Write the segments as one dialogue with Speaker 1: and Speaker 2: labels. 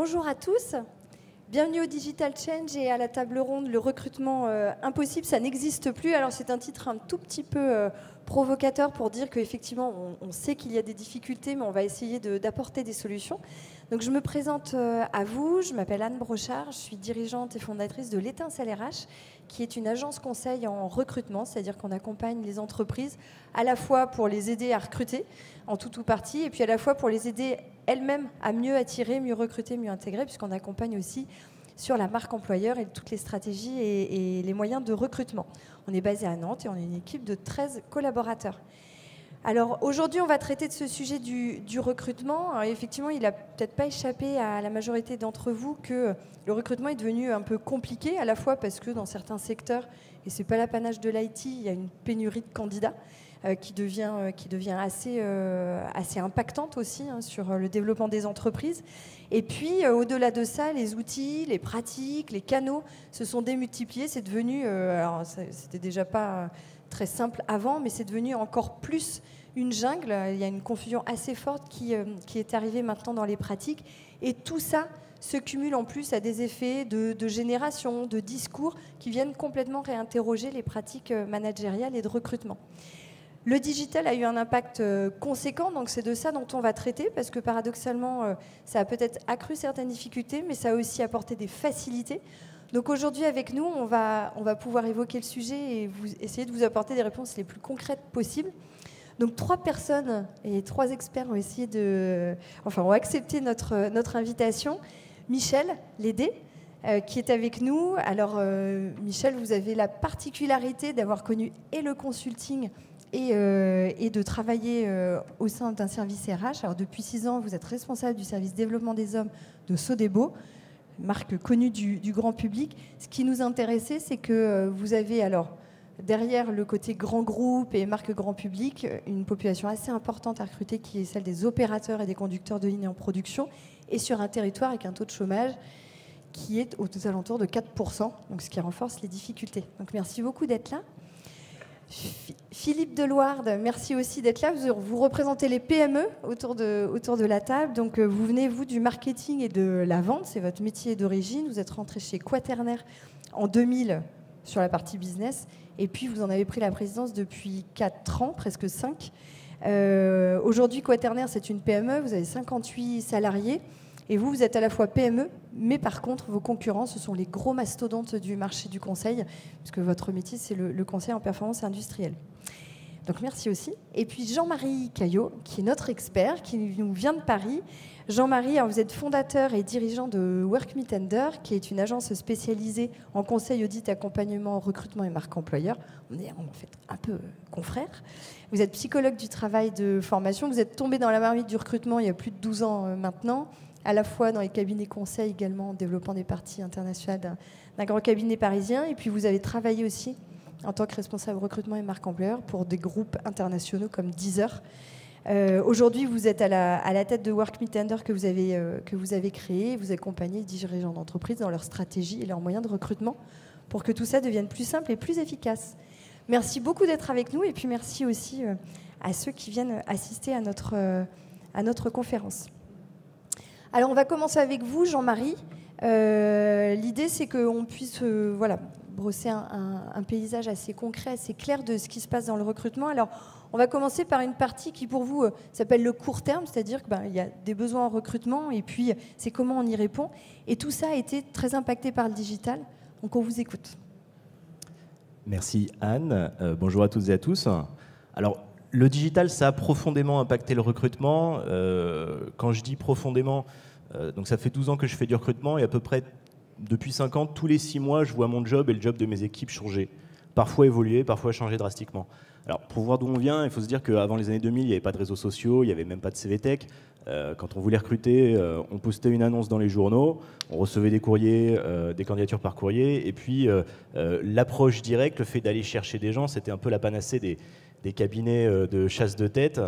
Speaker 1: Bonjour à tous, bienvenue au Digital Change et à la table ronde Le recrutement impossible, ça n'existe plus. Alors c'est un titre un tout petit peu provocateur pour dire qu'effectivement on sait qu'il y a des difficultés, mais on va essayer d'apporter des solutions. Donc je me présente à vous, je m'appelle Anne Brochard, je suis dirigeante et fondatrice de l'Étincelle RH, qui est une agence conseil en recrutement, c'est-à-dire qu'on accompagne les entreprises à la fois pour les aider à recruter en tout ou partie, et puis à la fois pour les aider elles-mêmes à mieux attirer, mieux recruter, mieux intégrer, puisqu'on accompagne aussi sur la marque employeur et toutes les stratégies et les moyens de recrutement. On est basé à Nantes et on est une équipe de 13 collaborateurs. Alors aujourd'hui, on va traiter de ce sujet du recrutement. Alors, effectivement, il n'a peut-être pas échappé à la majorité d'entre vous que le recrutement est devenu un peu compliqué, à la fois parce que dans certains secteurs, et ce n'est pas l'apanage de l'IT, il y a une pénurie de candidats qui devient assez impactante aussi sur le développement des entreprises. Et puis, au-delà de ça, les outils, les pratiques, les canaux se sont démultipliés. C'est devenu, alors c'était déjà pas très simple avant, mais c'est devenu encore plus une jungle. Il y a une confusion assez forte qui est arrivée maintenant dans les pratiques. Et tout ça se cumule en plus à des effets de génération, de discours qui viennent complètement réinterroger les pratiques managériales et de recrutement. Le digital a eu un impact conséquent, donc c'est de ça dont on va traiter, parce que paradoxalement, ça a peut-être accru certaines difficultés, mais ça a aussi apporté des facilités. Donc aujourd'hui, avec nous, on va pouvoir évoquer le sujet et essayer de vous apporter des réponses les plus concrètes possibles. Donc 3 personnes et 3 experts ont accepté notre invitation. Michel Lédé, qui est avec nous. Alors Michel, vous avez la particularité d'avoir connu et le consulting et de travailler au sein d'un service RH. Alors depuis 6 ans, vous êtes responsable du service développement des hommes de Sodebo, marque connue du grand public. Ce qui nous intéressait, c'est que vous avez, alors, derrière le côté grand groupe et marque grand public, une population assez importante à recruter qui est celle des opérateurs et des conducteurs de lignes en production, et sur un territoire avec un taux de chômage qui est aux alentours de 4%, donc ce qui renforce les difficultés. Donc merci beaucoup d'être là. Philippe Delouarde, merci aussi d'être là. Vous représentez les PME autour de la table. Donc, vous venez, vous, du marketing et de la vente. C'est votre métier d'origine. Vous êtes rentré chez Quaternaire en 2000 sur la partie business. Et puis, vous en avez pris la présidence depuis 4 ans, presque 5. Aujourd'hui, Quaternaire, c'est une PME. Vous avez 58 salariés. Et vous êtes à la fois PME, mais par contre, vos concurrents, ce sont les gros mastodontes du marché du conseil, puisque votre métier, c'est le conseil en performance industrielle. Donc merci aussi. Et puis Jean-Marie Caillot, qui est notre expert, qui nous vient de Paris. Jean-Marie, alors vous êtes fondateur et dirigeant de WorkMeTender, qui est une agence spécialisée en conseil, audit, accompagnement, recrutement et marque employeur. On est en fait un peu confrères. Vous êtes psychologue du travail de formation. Vous êtes tombé dans la marmite du recrutement il y a plus de 12 ans maintenant, à la fois dans les cabinets conseils également, en développant des parties internationales d'un grand cabinet parisien. Et puis vous avez travaillé aussi en tant que responsable recrutement et marque employeur pour des groupes internationaux comme Deezer. Aujourd'hui, vous êtes à la tête de WorkMeTender que vous avez créé. Vous accompagnez les dirigeants d'entreprise dans leur stratégie et leurs moyens de recrutement pour que tout ça devienne plus simple et plus efficace. Merci beaucoup d'être avec nous et puis merci aussi à ceux qui viennent assister à notre conférence. Alors, on va commencer avec vous, Jean-Marie. L'idée, c'est qu'on puisse brosser un paysage assez concret, assez clair de ce qui se passe dans le recrutement. Alors, on va commencer par une partie qui, pour vous, s'appelle le court terme, c'est-à-dire qu'il y a des besoins en recrutement et puis c'est comment on y répond. Et tout ça a été très impacté par le digital. Donc, on vous écoute.
Speaker 2: Merci, Anne. Bonjour à toutes et à tous. Alors, le digital, ça a profondément impacté le recrutement. Quand je dis profondément, donc ça fait 12 ans que je fais du recrutement et à peu près depuis 5 ans, tous les 6 mois, je vois mon job et le job de mes équipes changer. Parfois évoluer, parfois changer drastiquement. Alors, pour voir d'où on vient, il faut se dire qu'avant les années 2000, il n'y avait pas de réseaux sociaux, il n'y avait même pas de CVTech. Quand on voulait recruter, on postait une annonce dans les journaux, on recevait des courriers, des candidatures par courrier, et puis l'approche directe, le fait d'aller chercher des gens, c'était un peu la panacée des cabinets de chasse de tête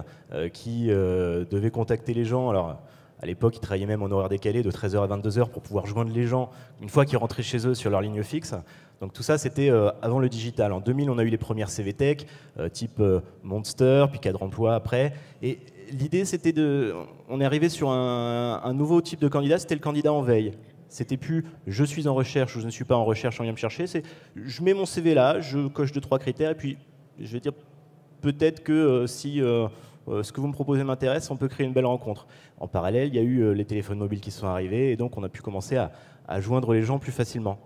Speaker 2: qui devaient contacter les gens. Alors, À l'époque, ils travaillaient même en horaire décalé de 13h à 22h pour pouvoir joindre les gens une fois qu'ils rentraient chez eux sur leur ligne fixe. Donc tout ça, c'était avant le digital. En 2000, on a eu les premières CVTech, type Monster, puis Cadre Emploi après. Et l'idée, c'était on est arrivé sur un nouveau type de candidat, c'était le candidat en veille. C'était plus je suis en recherche ou je ne suis pas en recherche, on vient me chercher. C'est je mets mon CV là, je coche 2-3 critères et puis je vais dire peut-être que si ce que vous me proposez m'intéresse, on peut créer une belle rencontre. En parallèle, il y a eu les téléphones mobiles qui sont arrivés et donc on a pu commencer à joindre les gens plus facilement.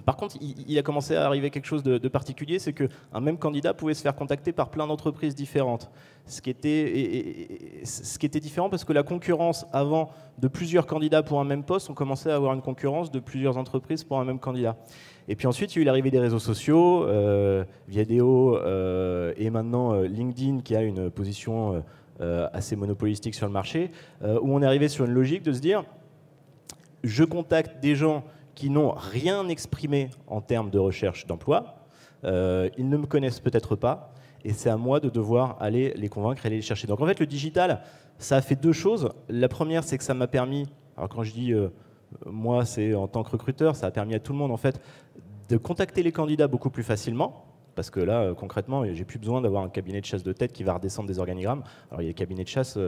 Speaker 2: Par contre, il a commencé à arriver quelque chose de particulier, c'est qu'un même candidat pouvait se faire contacter par plein d'entreprises différentes. Ce qui était différent parce que la concurrence avant de plusieurs candidats pour un même poste, on commençait à avoir une concurrence de plusieurs entreprises pour un même candidat. Et puis ensuite, il y a eu l'arrivée des réseaux sociaux, Viadeo et maintenant LinkedIn qui a une position assez monopolistique sur le marché, où on est arrivé sur une logique de se dire je contacte des gens qui n'ont rien exprimé en termes de recherche d'emploi, ils ne me connaissent peut-être pas, et c'est à moi de devoir aller les convaincre et aller les chercher. Donc en fait, le digital, ça a fait deux choses. La première, c'est que ça m'a permis, alors quand je dis moi, c'est en tant que recruteur, ça a permis à tout le monde en fait de contacter les candidats beaucoup plus facilement. Parce que là, concrètement, j'ai plus besoin d'avoir un cabinet de chasse de tête qui va redescendre des organigrammes. Alors, il y a des cabinets de chasse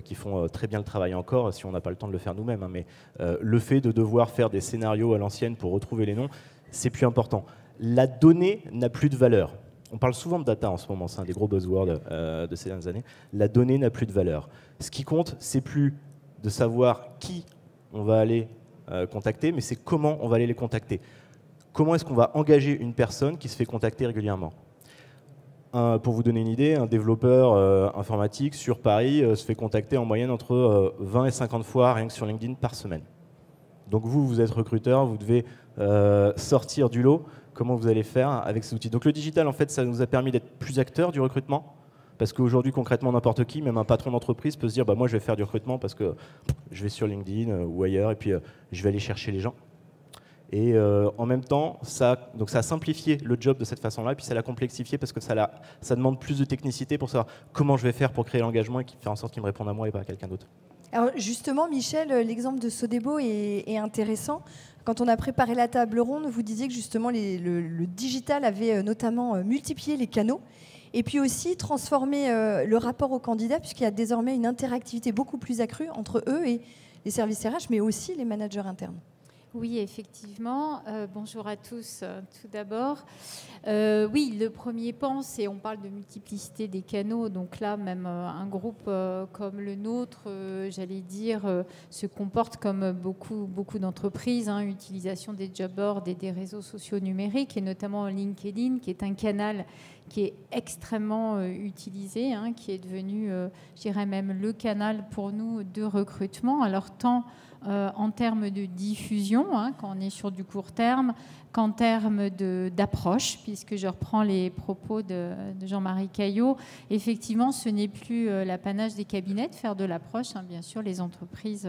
Speaker 2: qui font très bien le travail encore, si on n'a pas le temps de le faire nous-mêmes. Hein, mais le fait de devoir faire des scénarios à l'ancienne pour retrouver les noms, c'est plus important. La donnée n'a plus de valeur. On parle souvent de data en ce moment, c'est un des gros buzzwords de ces dernières années. La donnée n'a plus de valeur. Ce qui compte, c'est plus de savoir qui on va aller contacter, mais c'est comment on va aller les contacter. Comment est-ce qu'on va engager une personne qui se fait contacter régulièrement ? Pour vous donner une idée, un développeur informatique sur Paris se fait contacter en moyenne entre 20 et 50 fois rien que sur LinkedIn par semaine. Donc vous êtes recruteur, vous devez sortir du lot. Comment vous allez faire avec ces outils ? Donc le digital, en fait, ça nous a permis d'être plus acteurs du recrutement. Parce qu'aujourd'hui, concrètement, n'importe qui, même un patron d'entreprise, peut se dire moi, je vais faire du recrutement parce que je vais sur LinkedIn ou ailleurs et puis je vais aller chercher les gens. Et en même temps, ça a simplifié le job de cette façon-là, et puis ça l'a complexifié parce que ça demande plus de technicité pour savoir comment je vais faire pour créer l'engagement et faire en sorte qu'il me réponde à moi et pas à quelqu'un d'autre.
Speaker 1: Alors justement, Michel, l'exemple de Sodebo est intéressant. Quand on a préparé la table ronde, vous disiez que justement le digital avait notamment multiplié les canaux et puis aussi transformé le rapport aux candidats, puisqu'il y a désormais une interactivité beaucoup plus accrue entre eux et les services RH, mais aussi les managers internes.
Speaker 3: Oui, effectivement. Bonjour à tous, tout d'abord. Oui, le premier pan, c'est on parle de multiplicité des canaux. Donc là, même un groupe comme le nôtre, j'allais dire, se comporte comme beaucoup d'entreprises. Utilisation des job boards et des réseaux sociaux numériques, et notamment LinkedIn, qui est un canal qui est extrêmement utilisé, qui est devenu, je dirais même, le canal pour nous de recrutement. Alors, tant en termes de diffusion, quand on est sur du court terme, qu'en termes d'approche, puisque je reprends les propos de Jean-Marie Caillot, effectivement, ce n'est plus l'apanage des cabinets de faire de l'approche. Bien sûr, les entreprises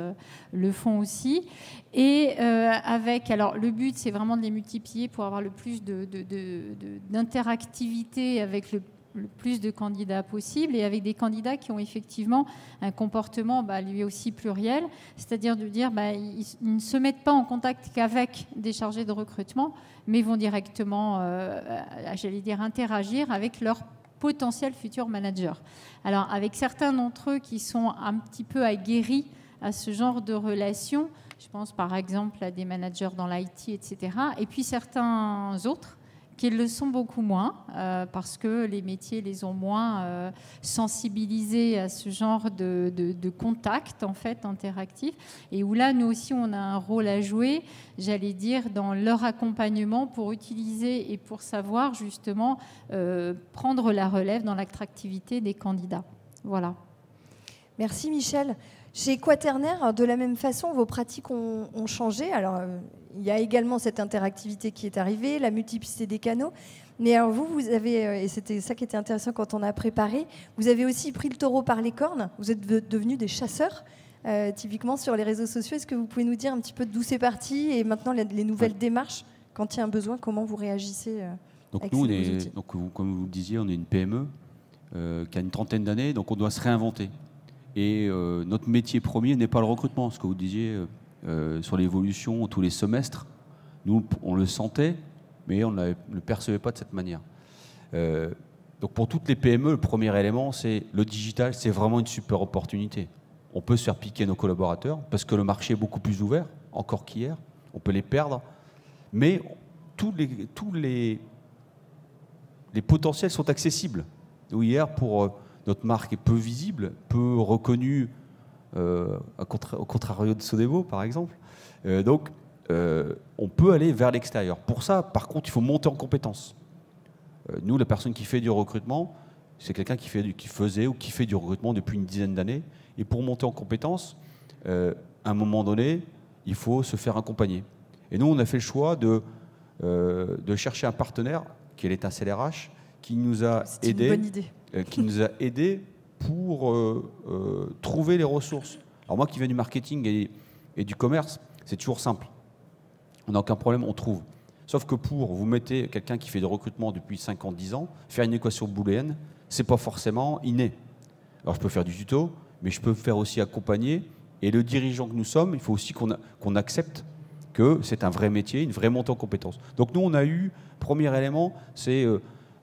Speaker 3: le font aussi. Et alors, le but, c'est vraiment de les multiplier pour avoir le plus d'interactivité avec le plus de candidats possible, et avec des candidats qui ont effectivement un comportement lui aussi pluriel, c'est-à-dire de dire ils ne se mettent pas en contact qu'avec des chargés de recrutement, mais vont directement, j'allais dire, interagir avec leurs potentiels futurs managers. Alors, avec certains d'entre eux qui sont un petit peu aguerris à ce genre de relations, je pense par exemple à des managers dans l'IT, etc., et puis certains autres qu'ils le sont beaucoup moins, parce que les métiers les ont moins sensibilisés à ce genre de contact en fait interactif, et où là nous aussi on a un rôle à jouer, j'allais dire, dans leur accompagnement pour utiliser et pour savoir justement prendre la relève dans l'attractivité des candidats. Voilà.
Speaker 1: Merci Michel. Chez Quaternaire, de la même façon, vos pratiques ont changé. Alors, il y a également cette interactivité qui est arrivée, la multiplicité des canaux. Mais alors vous avez, et c'était ça qui était intéressant quand on a préparé, vous avez aussi pris le taureau par les cornes. Vous êtes devenus des chasseurs, typiquement sur les réseaux sociaux. Est-ce que vous pouvez nous dire un petit peu d'où c'est parti et maintenant les nouvelles démarches, quand il y a un besoin, comment vous réagissez avec
Speaker 4: nous,
Speaker 1: ces outils ?
Speaker 4: comme vous le disiez, on est une PME qui a une trentaine d'années, donc on doit se réinventer. Et notre métier premier n'est pas le recrutement. Ce que vous disiez sur l'évolution tous les semestres, nous, on le sentait, mais on ne le percevait pas de cette manière. Donc pour toutes les PME, le premier élément, c'est le digital, c'est vraiment une super opportunité. On peut se faire piquer nos collaborateurs parce que le marché est beaucoup plus ouvert, encore qu'hier. On peut les perdre. Mais tous les potentiels sont accessibles. Nous, hier, pour notre marque est peu visible, peu reconnue, au contrario de Sodebo, par exemple. Donc, on peut aller vers l'extérieur. Pour ça, par contre, il faut monter en compétences. Nous, la personne qui fait du recrutement, c'est quelqu'un qui faisait ou qui fait du recrutement depuis une dizaine d'années. Et pour monter en compétences, à un moment donné, il faut se faire accompagner. Et nous, on a fait le choix de chercher un partenaire, qui est l'État CLRH, qui nous a aidés pour trouver les ressources. Alors moi qui viens du marketing et du commerce, c'est toujours simple. On n'a aucun problème, on trouve. Sauf que pour vous mettez quelqu'un qui fait du recrutement depuis 5 ans, 10 ans, faire une équation booléenne, c'est pas forcément inné. Alors je peux faire du tuto, mais je peux faire aussi accompagner. Et le dirigeant que nous sommes, il faut aussi qu'on accepte que c'est un vrai métier, une vraie montée en compétences. Donc nous, on a eu, premier élément, c'est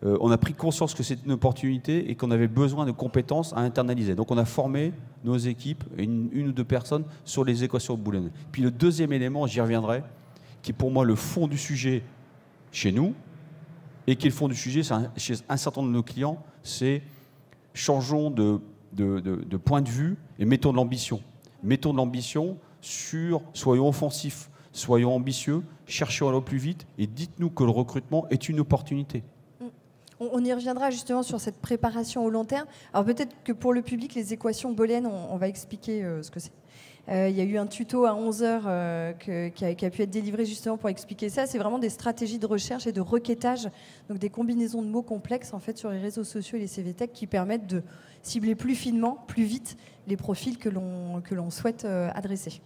Speaker 4: on a pris conscience que c'était une opportunité et qu'on avait besoin de compétences à internaliser. Donc on a formé nos équipes, une ou deux personnes, sur les équations booléennes. Puis le deuxième élément, j'y reviendrai, qui est pour moi le fond du sujet chez nous, et qui est le fond du sujet chez un certain nombre de nos clients, c'est changeons de point de vue et mettons de l'ambition. Mettons de l'ambition sur, soyons offensifs, soyons ambitieux, cherchons à aller plus vite et dites-nous que le recrutement est une opportunité.
Speaker 1: On y reviendra justement sur cette préparation au long terme. Alors peut-être que pour le public, les équations booléennes, on va expliquer ce que c'est. Il y a eu un tuto à 11h qui a pu être délivré justement pour expliquer ça. C'est vraiment des stratégies de recherche et de requêtage, donc des combinaisons de mots complexes en fait sur les réseaux sociaux et les CVTech qui permettent de cibler plus finement, plus vite les profils que l'on souhaite adresser.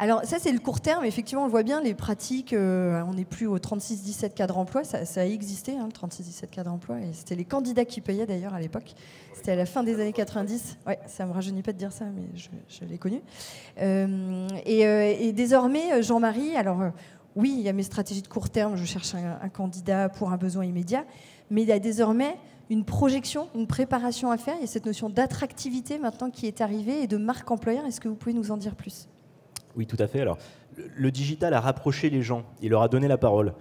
Speaker 1: Alors ça c'est le court terme, effectivement on le voit bien, les pratiques, on n'est plus au 36-17 cadre emploi, ça a existé, hein, le 36-17 cadre emploi, et c'était les candidats qui payaient d'ailleurs à l'époque, c'était à la fin des années 90, ouais, ça ne me rajeunit pas de dire ça, mais je l'ai connu. Et désormais, Jean-Marie, alors oui, il y a mes stratégies de court terme, je cherche un candidat pour un besoin immédiat, mais il y a désormais une projection, une préparation à faire, il y a cette notion d'attractivité maintenant qui est arrivée et de marque employeur, est-ce que vous pouvez nous en dire plus ?
Speaker 2: Oui, tout à fait. Alors, le digital a rapproché les gens, il leur a donné la parole.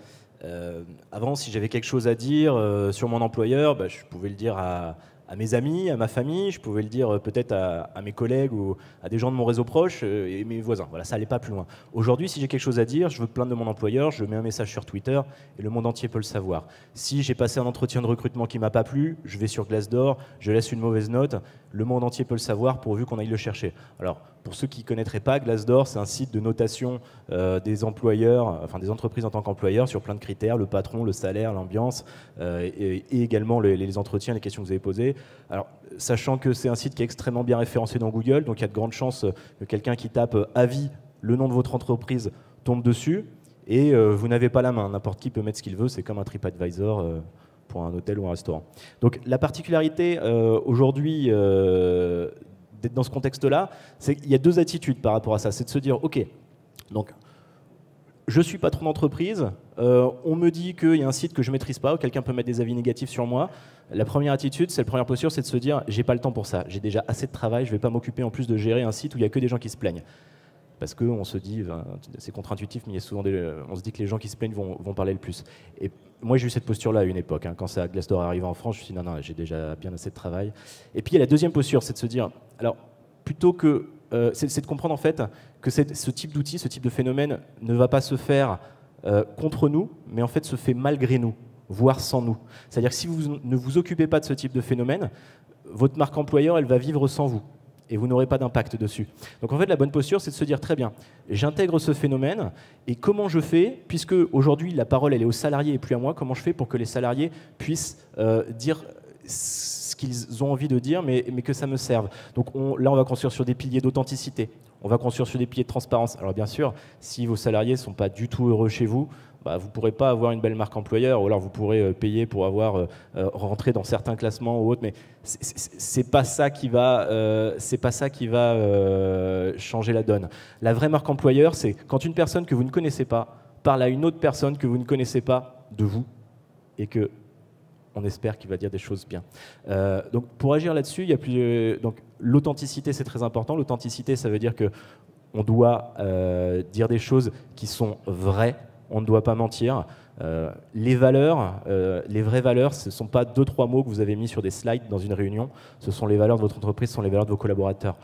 Speaker 2: Avant, si j'avais quelque chose à dire sur mon employeur, je pouvais le dire à mes amis, à ma famille, je pouvais le dire peut-être à mes collègues ou à des gens de mon réseau proche et mes voisins. Voilà, ça n'allait pas plus loin. Aujourd'hui, si j'ai quelque chose à dire, je veux plaindre de mon employeur, je mets un message sur Twitter et le monde entier peut le savoir. Si j'ai passé un entretien de recrutement qui ne m'a pas plu, je vais sur Glassdoor, je laisse une mauvaise note, le monde entier peut le savoir pourvu qu'on aille le chercher. Alors, pour ceux qui ne connaîtraient pas, Glassdoor, c'est un site de notation des employeurs, enfin des entreprises en tant qu'employeurs sur plein de critères, le patron, le salaire, l'ambiance et également les entretiens, les questions que vous avez posées. Alors, sachant que c'est un site qui est extrêmement bien référencé dans Google, donc il y a de grandes chances que quelqu'un qui tape avis, le nom de votre entreprise, tombe dessus et vous n'avez pas la main. N'importe qui peut mettre ce qu'il veut, c'est comme un TripAdvisor pour un hôtel ou un restaurant. Donc la particularité aujourd'hui d'être dans ce contexte-là, c'est qu'il y a deux attitudes par rapport à ça. C'est de se dire, ok, donc je suis patron d'entreprise, on me dit qu'il y a un site que je ne maîtrise pas, où quelqu'un peut mettre des avis négatifs sur moi. La première attitude, la première posture, c'est de se dire, j'ai pas le temps pour ça, j'ai déjà assez de travail, je ne vais pas m'occuper en plus de gérer un site où il n'y a que des gens qui se plaignent. Parce qu'on se dit, c'est contre-intuitif, mais il y a souvent on se dit que les gens qui se plaignent vont parler le plus. Et moi, j'ai eu cette posture-là à une époque. Quand ça Glassdoor est arrivé en France, je me suis dit, non, j'ai déjà bien assez de travail. Et puis, il y a la deuxième posture, c'est de se dire, alors, plutôt que... c'est de comprendre en fait que ce type d'outil, ce type de phénomène ne va pas se faire contre nous, mais en fait se fait malgré nous, voire sans nous. C'est-à-dire que si vous ne vous occupez pas de ce type de phénomène, votre marque employeur, elle va vivre sans vous. Et vous n'aurez pas d'impact dessus. Donc en fait, la bonne posture, c'est de se dire, très bien, j'intègre ce phénomène, et comment je fais, puisque aujourd'hui la parole elle est aux salariés et plus à moi, comment je fais pour que les salariés puissent dire ce qu'ils ont envie de dire, mais que ça me serve. Donc là, on va construire sur des piliers d'authenticité, on va construire sur des piliers de transparence. Alors bien sûr, si vos salariés ne sont pas du tout heureux chez vous, vous ne pourrez pas avoir une belle marque employeur, ou alors vous pourrez payer pour avoir rentré dans certains classements ou autres, mais c'est pas ça qui va changer la donne. La vraie marque employeur, c'est quand une personne que vous ne connaissez pas parle à une autre personne que vous ne connaissez pas de vous, et que on espère qu'il va dire des choses bien. Donc pour agir là-dessus, il y a plus. Donc l'authenticité, c'est très important. L'authenticité, ça veut dire que on doit dire des choses qui sont vraies. On ne doit pas mentir. Les valeurs, les vraies valeurs, ce ne sont pas 2-3 mots que vous avez mis sur des slides dans une réunion. Ce sont les valeurs de votre entreprise, ce sont les valeurs de vos collaborateurs.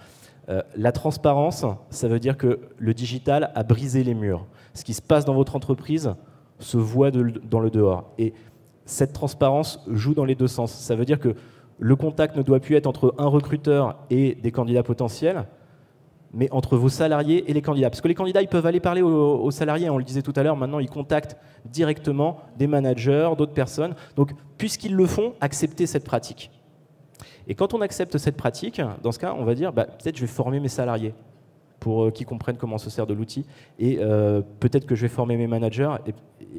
Speaker 2: La transparence, ça veut dire que le digital a brisé les murs. Ce qui se passe dans votre entreprise se voit dans le dehors. Et cette transparence joue dans les deux sens. Ça veut dire que le contact ne doit plus être entre un recruteur et des candidats potentiels, mais entre vos salariés et les candidats. Parce que les candidats, ils peuvent aller parler aux salariés, on le disait tout à l'heure, maintenant ils contactent directement des managers, d'autres personnes. Donc, puisqu'ils le font, acceptez cette pratique. Et quand on accepte cette pratique, dans ce cas, on va dire, peut-être je vais former mes salariés pour qu'ils comprennent comment se sert de l'outil. Et peut-être que je vais former mes managers.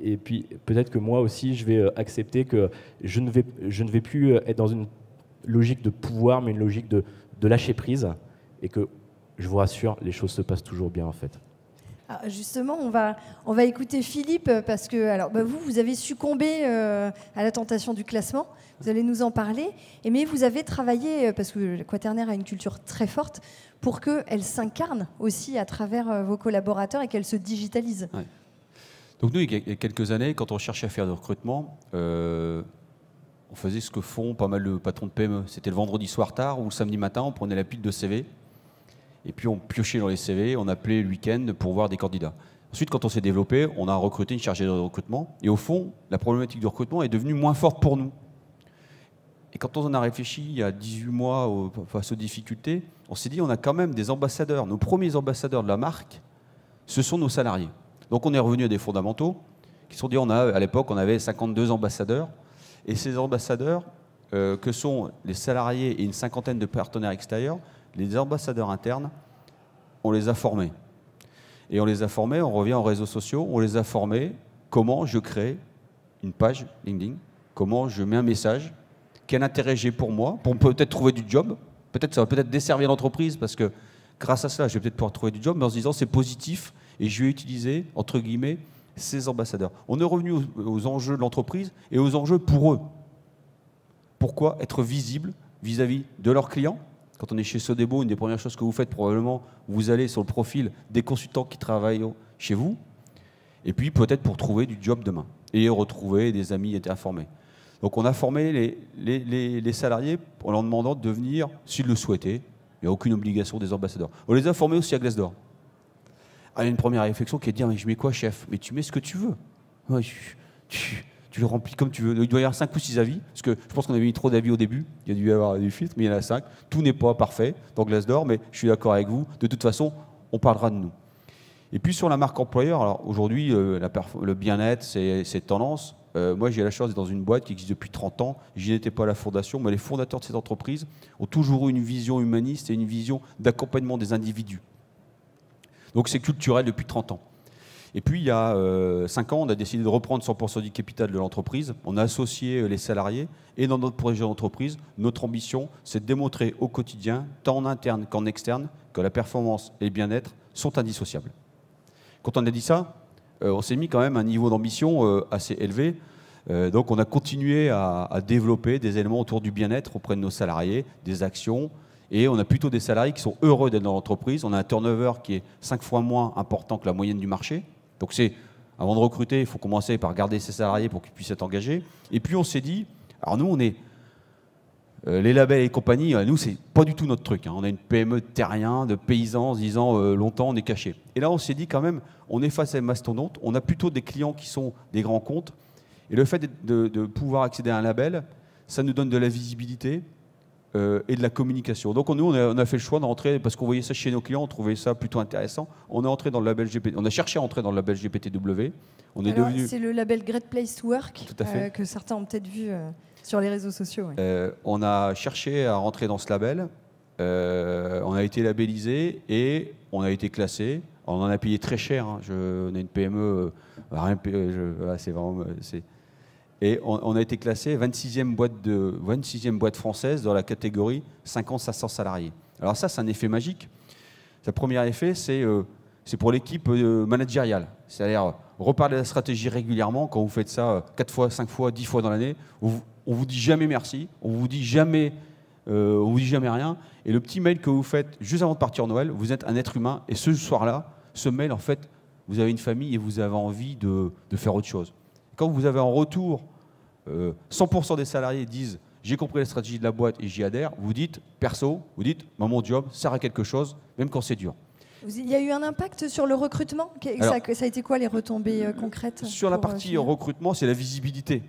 Speaker 2: Et puis peut-être que moi aussi, je vais accepter que je ne vais plus être dans une logique de pouvoir, mais une logique de lâcher prise. Et que, je vous rassure, les choses se passent toujours bien en fait.
Speaker 1: Alors justement, on va écouter Philippe parce que vous avez succombé à la tentation du classement. Vous allez nous en parler. Mais vous avez travaillé, parce que Quaternaire a une culture très forte, pour qu'elle s'incarne aussi à travers vos collaborateurs et qu'elle se digitalise.
Speaker 4: Ouais. Donc nous, il y a quelques années, quand on cherchait à faire du recrutement, on faisait ce que font pas mal de patrons de PME. C'était le vendredi soir tard ou le samedi matin, on prenait la pile de CV. Et puis on piochait dans les CV, on appelait le week-end pour voir des candidats. Ensuite, quand on s'est développé, on a recruté une chargée de recrutement. Et au fond, la problématique du recrutement est devenue moins forte pour nous. Et quand on en a réfléchi il y a 18 mois face aux difficultés, on s'est dit on a quand même des ambassadeurs. Nos premiers ambassadeurs de la marque, ce sont nos salariés. Donc on est revenu à des fondamentaux qui sont dit, à l'époque, on avait 52 ambassadeurs. Et ces ambassadeurs, que sont les salariés et une cinquantaine de partenaires extérieurs, les ambassadeurs internes, on les a formés. Et on les a formés, on revient aux réseaux sociaux, on les a formés comment je crée une page LinkedIn, comment je mets un message, quel intérêt j'ai pour moi, pour peut-être trouver du job, ça va peut-être desservir l'entreprise parce que grâce à cela, je vais peut-être pouvoir trouver du job, mais en se disant c'est positif et je vais utiliser, entre guillemets, ces ambassadeurs. On est revenu aux enjeux de l'entreprise et aux enjeux pour eux. Pourquoi être visible vis-à-vis de leurs clients? Quand on est chez Sodebo, une des premières choses que vous faites probablement, vous allez sur le profil des consultants qui travaillent chez vous, et puis peut-être pour trouver du job demain, et retrouver des amis et informés. Donc on a formé les salariés en leur demandant de devenir, s'ils le souhaitaient, il n'y a aucune obligation des ambassadeurs. On les a formés aussi à Glace d'Or. Il y a une première réflexion qui est de dire, mais je mets quoi, chef? Mais tu mets ce que tu veux. Ouais, tu le remplis comme tu veux. Il doit y avoir 5 ou 6 avis, parce que je pense qu'on avait mis trop d'avis au début. Il y a dû y avoir des filtres, mais il y en a 5. Tout n'est pas parfait dans Glace d'Or, mais je suis d'accord avec vous. De toute façon, on parlera de nous. Et puis sur la marque employeur, alors aujourd'hui, le bien-être, c'est tendance. Moi, j'ai la chance d'être dans une boîte qui existe depuis 30 ans. Je n'étais pas à la fondation, mais les fondateurs de cette entreprise ont toujours eu une vision humaniste et une vision d'accompagnement des individus. Donc c'est culturel depuis 30 ans. Et puis, il y a 5 ans, on a décidé de reprendre 100% du capital de l'entreprise. On a associé les salariés. Et dans notre projet d'entreprise, notre ambition, c'est de démontrer au quotidien, tant en interne qu'en externe, que la performance et le bien-être sont indissociables. Quand on a dit ça, on s'est mis quand même un niveau d'ambition assez élevé. Donc, on a continué à développer des éléments autour du bien-être auprès de nos salariés, des actions. Et on a plutôt des salariés qui sont heureux d'être dans l'entreprise. On a un turnover qui est 5 fois moins important que la moyenne du marché. Donc avant de recruter, il faut commencer par garder ses salariés pour qu'ils puissent être engagés. Et puis on s'est dit, alors nous on est les labels et compagnie, nous c'est pas du tout notre truc. On a une PME de terriens, de paysans, en se disant longtemps on est caché. Et là on s'est dit quand même, on est face à une mastodonte, on a plutôt des clients qui sont des grands comptes. Et le fait de pouvoir accéder à un label, ça nous donne de la visibilité et de la communication. Donc nous, on a fait le choix d'entrer, parce qu'on voyait ça chez nos clients, on trouvait ça plutôt intéressant. On est entré dans le label GPT, on a cherché à entrer dans le label GPTW.
Speaker 1: C'est le label Great Place to Work, que certains ont peut-être vu sur les réseaux sociaux. Ouais.
Speaker 4: On a cherché à rentrer dans ce label, on a été labellisé et on a été classé On en a payé très cher. Hein. On a une PME, c'est vraiment... Et on a été classé 26e boîte française dans la catégorie 50-500 salariés. Alors ça, c'est un effet magique. Le premier effet, c'est pour l'équipe managériale. C'est-à-dire reparler de la stratégie régulièrement. Quand vous faites ça 4 fois, 5 fois, 10 fois dans l'année, on vous dit jamais merci, on vous dit jamais rien. Et le petit mail que vous faites juste avant de partir Noël, vous êtes un être humain. Et ce soir-là, ce mail, en fait, vous avez une famille et vous avez envie de faire autre chose. Quand vous avez en retour 100% des salariés disent j'ai compris la stratégie de la boîte et j'y adhère, vous dites perso, vous dites mon job sert à quelque chose, même quand c'est dur.
Speaker 1: Il y a eu un impact sur le recrutement? Alors, ça a été quoi les retombées concrètes?
Speaker 4: Sur la partie recrutement, c'est la visibilité.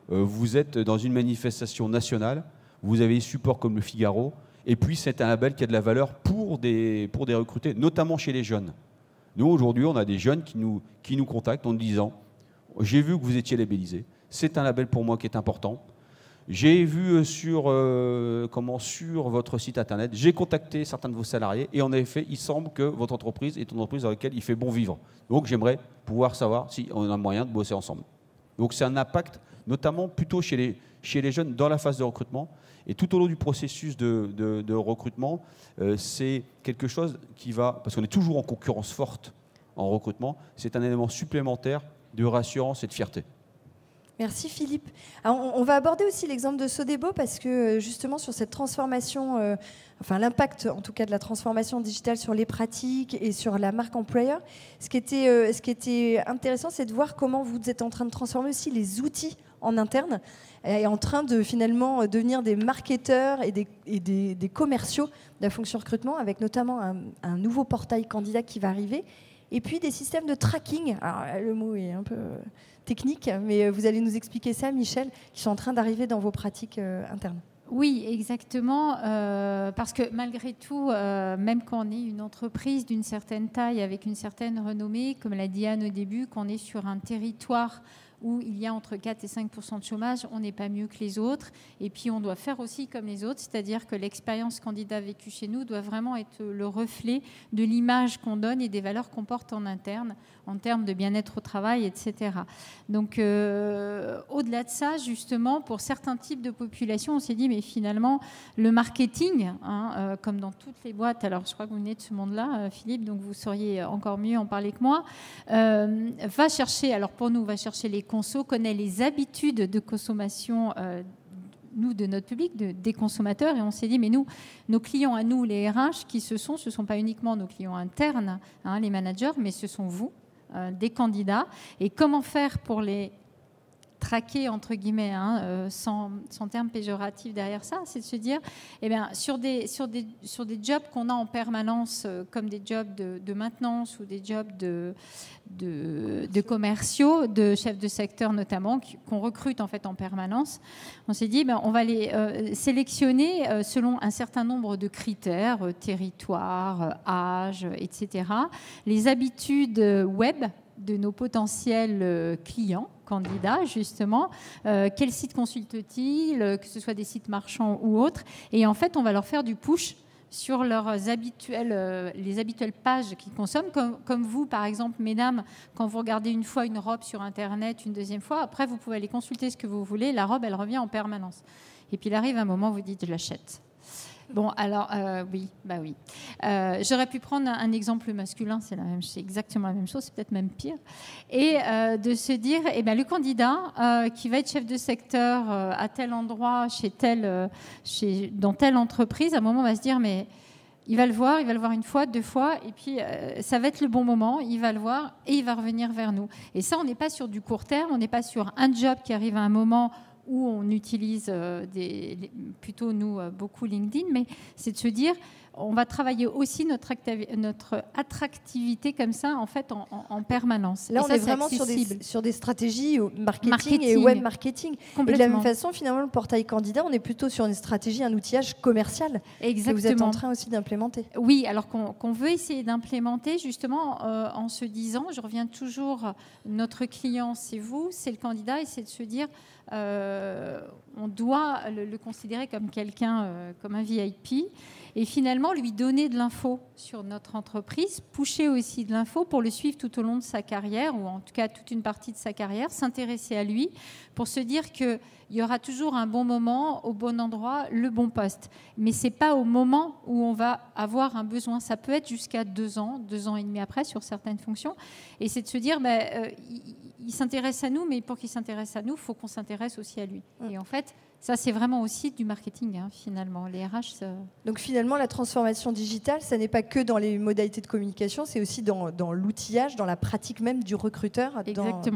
Speaker 4: Vous êtes dans une manifestation nationale, vous avez des supports comme le Figaro, et puis c'est un label qui a de la valeur pour des recrutés, notamment chez les jeunes. Nous, aujourd'hui, on a des jeunes qui nous contactent en nous disant « J'ai vu que vous étiez labellisé, c'est un label pour moi qui est important. J'ai vu sur votre site internet, j'ai contacté certains de vos salariés et en effet, il semble que votre entreprise est une entreprise dans laquelle il fait bon vivre. Donc j'aimerais pouvoir savoir si on a moyen de bosser ensemble. » Donc c'est un impact notamment plutôt chez les jeunes dans la phase de recrutement. Et tout au long du processus de recrutement, c'est quelque chose qui va, parce qu'on est toujours en concurrence forte en recrutement, c'est un élément supplémentaire de rassurance et de fierté.
Speaker 1: Merci Philippe. Alors, on va aborder aussi l'exemple de Sodebo parce que justement sur cette transformation, l'impact en tout cas de la transformation digitale sur les pratiques et sur la marque employeur, ce qui était intéressant, c'est de voir comment vous êtes en train de transformer aussi les outils en interne et en train de finalement devenir des marketeurs et des commerciaux de la fonction recrutement avec notamment un nouveau portail candidat qui va arriver et puis des systèmes de tracking. Alors le mot est un peu technique, mais vous allez nous expliquer ça, Michel, qui sont en train d'arriver dans vos pratiques internes.
Speaker 3: Oui, exactement, parce que malgré tout, même quand on est une entreprise d'une certaine taille, avec une certaine renommée, comme l'a dit Anne au début, qu'on est sur un territoire où il y a entre 4 et 5% de chômage, on n'est pas mieux que les autres. Et puis, on doit faire aussi comme les autres, c'est-à-dire que l'expérience candidat vécue chez nous doit vraiment être le reflet de l'image qu'on donne et des valeurs qu'on porte en interne, en termes de bien-être au travail, etc. Donc, au-delà de ça, justement, pour certains types de populations, on s'est dit, mais finalement, le marketing, comme dans toutes les boîtes, alors je crois que vous venez de ce monde-là, Philippe, donc vous sauriez encore mieux en parler que moi, va chercher, alors pour nous, va chercher les conso, connaît les habitudes de consommation nous, de notre public, des consommateurs, et on s'est dit, mais nous, nos clients à nous, les RH, qui ce sont pas uniquement nos clients internes, les managers, mais ce sont vous, des candidats, et comment faire pour les traquer, entre guillemets, sans terme péjoratif derrière ça, c'est de se dire, eh bien, sur des jobs qu'on a en permanence, comme des jobs de maintenance ou des jobs de commerciaux, de chefs de secteur notamment, qu'on recrute en fait en permanence, on s'est dit, on va les sélectionner selon un certain nombre de critères, territoire, âge, etc., les habitudes web de nos potentiels clients, candidats, justement, quel site consultent-ils, que ce soit des sites marchands ou autres, et en fait, on va leur faire du push sur les habituelles pages qu'ils consomment, comme vous, par exemple, mesdames, quand vous regardez une fois une robe sur Internet, une deuxième fois, après, vous pouvez aller consulter ce que vous voulez, la robe, elle revient en permanence. Et puis, il arrive un moment où vous dites, je l'achète. Bon, alors, oui. J'aurais pu prendre un exemple masculin, c'est exactement la même chose, c'est peut-être même pire. Et de se dire, le candidat qui va être chef de secteur à tel endroit, dans telle entreprise, à un moment, on va se dire, mais il va le voir une fois, 2 fois, et puis ça va être le bon moment, il va le voir et il va revenir vers nous. Et ça, on n'est pas sur du court terme, on n'est pas sur un job qui arrive à un moment où on utilise plutôt, nous, beaucoup LinkedIn, mais c'est de se dire, on va travailler aussi notre attractivité comme ça, en fait, en permanence.
Speaker 1: Là, on est vraiment sur des stratégies marketing et web marketing. Et de la même façon, finalement, le portail candidat, on est plutôt sur une stratégie, un outillage commercial.
Speaker 3: Exactement.
Speaker 1: Que vous êtes en train aussi d'implémenter.
Speaker 3: Oui, alors qu'on veut essayer d'implémenter, justement, en se disant, je reviens toujours, notre client, c'est vous, c'est le candidat, et c'est de se dire, on doit le considérer comme quelqu'un, comme un VIP, et finalement lui donner de l'info sur notre entreprise, pusher aussi de l'info pour le suivre tout au long de sa carrière, ou en tout cas toute une partie de sa carrière, s'intéresser à lui pour se dire qu'il y aura toujours un bon moment, au bon endroit, le bon poste. Mais ce n'est pas au moment où on va avoir un besoin. Ça peut être jusqu'à 2 ans, 2 ans et demi après sur certaines fonctions. Et c'est de se dire, il s'intéresse à nous, mais pour qu'il s'intéresse à nous, il faut qu'on s'intéresse aussi à lui. Et en fait, ça, c'est vraiment aussi du marketing, finalement. Les RH, ça...
Speaker 1: Donc finalement, la transformation digitale, ça n'est pas que dans les modalités de communication, c'est aussi dans l'outillage, dans la pratique même du recruteur,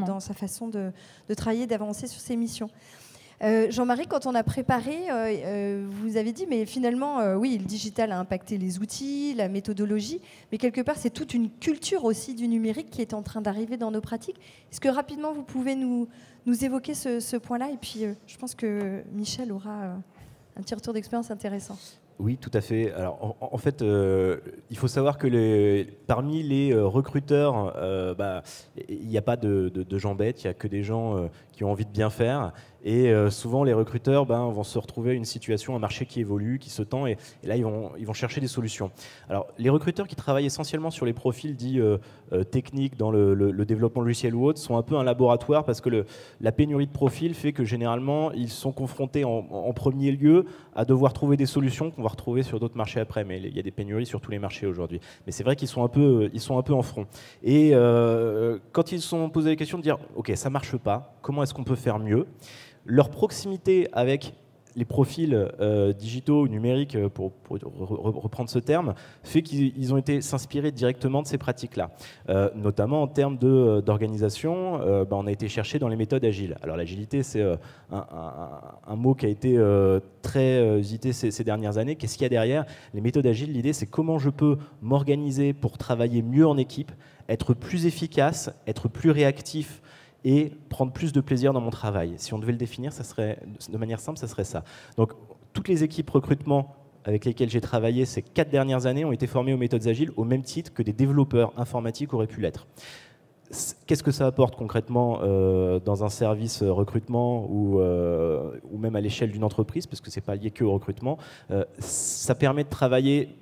Speaker 1: dans sa façon de travailler, d'avancer sur ses missions. Jean-Marie, quand on a préparé, vous avez dit, mais finalement, oui, le digital a impacté les outils, la méthodologie, mais quelque part, c'est toute une culture aussi du numérique qui est en train d'arriver dans nos pratiques. Est-ce que rapidement, vous pouvez nous évoquer ce point-là? Et puis, je pense que Michel aura un petit retour d'expérience intéressant.
Speaker 2: Oui, tout à fait. Alors, en fait, il faut savoir que parmi les recruteurs, il n'y a pas de gens bêtes, il n'y a que des gens qui ont envie de bien faire. Et souvent, les recruteurs vont se retrouver à une situation, un marché qui évolue, qui se tend, et là, ils vont chercher des solutions. Alors, les recruteurs qui travaillent essentiellement sur les profils dits techniques dans le développement logiciel ou autre sont un peu un laboratoire parce que la pénurie de profils fait que généralement, ils sont confrontés en premier lieu à devoir trouver des solutions qu'on va retrouver sur d'autres marchés après. Mais il y a des pénuries sur tous les marchés aujourd'hui. Mais c'est vrai qu'ils sont un peu en front. Et quand ils se sont posés la question de dire « Ok, ça ne marche pas, comment est-ce qu'on peut faire mieux ?» Leur proximité avec les profils digitaux ou numériques, pour reprendre ce terme, fait qu'ils ont été s'inspirer directement de ces pratiques-là. Notamment en termes d'organisation, on a été chercher dans les méthodes agiles. Alors l'agilité, c'est un mot qui a été très usité ces dernières années. Qu'est-ce qu'il y a derrière? Les méthodes agiles, l'idée, c'est comment je peux m'organiser pour travailler mieux en équipe, être plus efficace, être plus réactif, et prendre plus de plaisir dans mon travail. Si on devait le définir, ça serait, de manière simple, ça serait ça. Donc, toutes les équipes recrutement avec lesquelles j'ai travaillé ces 4 dernières années ont été formées aux méthodes agiles au même titre que des développeurs informatiques auraient pu l'être. Qu'est-ce que ça apporte concrètement dans un service recrutement ou même à l'échelle d'une entreprise, parce que ce n'est pas lié que au recrutement. Ça permet de travailler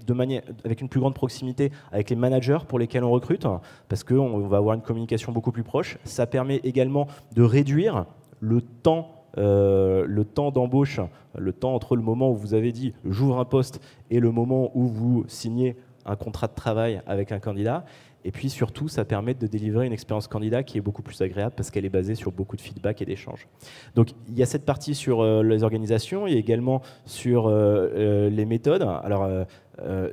Speaker 2: avec une plus grande proximité avec les managers pour lesquels on recrute, parce qu'on va avoir une communication beaucoup plus proche. Ça permet également de réduire le temps d'embauche, le temps entre le moment où vous avez dit « j'ouvre un poste » et le moment où vous signez un contrat de travail avec un candidat. Et puis surtout, ça permet de délivrer une expérience candidat qui est beaucoup plus agréable parce qu'elle est basée sur beaucoup de feedback et d'échanges. Donc il y a cette partie sur les organisations et également sur les méthodes. Alors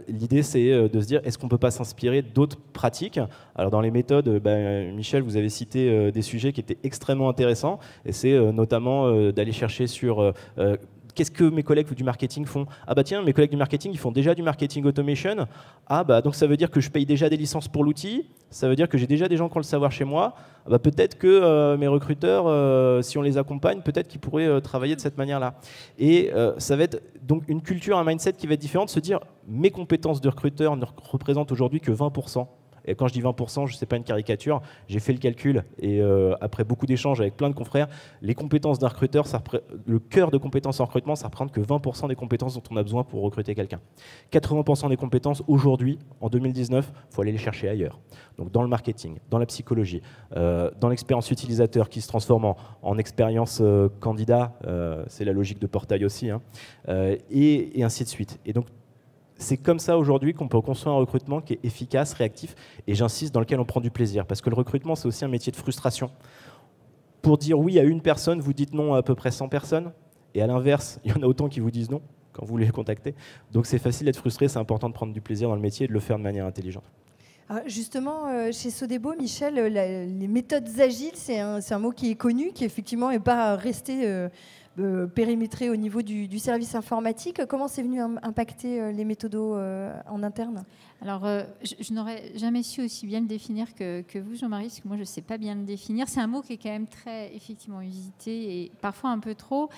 Speaker 2: l'idée, c'est de se dire, est-ce qu'on ne peut pas s'inspirer d'autres pratiques? Alors dans les méthodes, Michel, vous avez cité des sujets qui étaient extrêmement intéressants, et c'est notamment d'aller chercher sur... Qu'est-ce que mes collègues du marketing font? Ah bah tiens, mes collègues du marketing, ils font déjà du marketing automation. Ah bah donc ça veut dire que je paye déjà des licences pour l'outil. Ça veut dire que j'ai déjà des gens qui ont le savoir chez moi. Ah bah peut-être que mes recruteurs, si on les accompagne, peut-être qu'ils pourraient travailler de cette manière-là. Et ça va être donc une culture, un mindset qui va être différent, de se dire mes compétences de recruteur ne représentent aujourd'hui que 20%. Et quand je dis 20%, je ne sais pas une caricature, j'ai fait le calcul et après beaucoup d'échanges avec plein de confrères, les compétences d'un recruteur, le cœur de compétences en recrutement, ça représente que 20% des compétences dont on a besoin pour recruter quelqu'un. 80% des compétences aujourd'hui, en 2019, il faut aller les chercher ailleurs. Donc dans le marketing, dans la psychologie, dans l'expérience utilisateur qui se transforme en expérience candidat, c'est la logique de portail aussi, hein, et ainsi de suite. Et donc c'est comme ça aujourd'hui qu'on peut construire un recrutement qui est efficace, réactif, et j'insiste, dans lequel on prend du plaisir. Parce que le recrutement, c'est aussi un métier de frustration. Pour dire oui à une personne, vous dites non à peu près 100 personnes. Et à l'inverse, il y en a autant qui vous disent non quand vous les contactez. Donc c'est facile d'être frustré, c'est important de prendre du plaisir dans le métier et de le faire de manière intelligente.
Speaker 1: Alors justement, chez Sodebo, Michel, les méthodes agiles, c'est un mot qui est connu, qui effectivement n'est pas resté... périmétré au niveau du service informatique. Comment c'est venu impacter les méthodos en interne?
Speaker 3: Alors, je n'aurais jamais su aussi bien le définir que vous, Jean-Marie, parce que moi, je ne sais pas bien le définir. C'est un mot qui est quand même très, effectivement, usité et parfois un peu trop.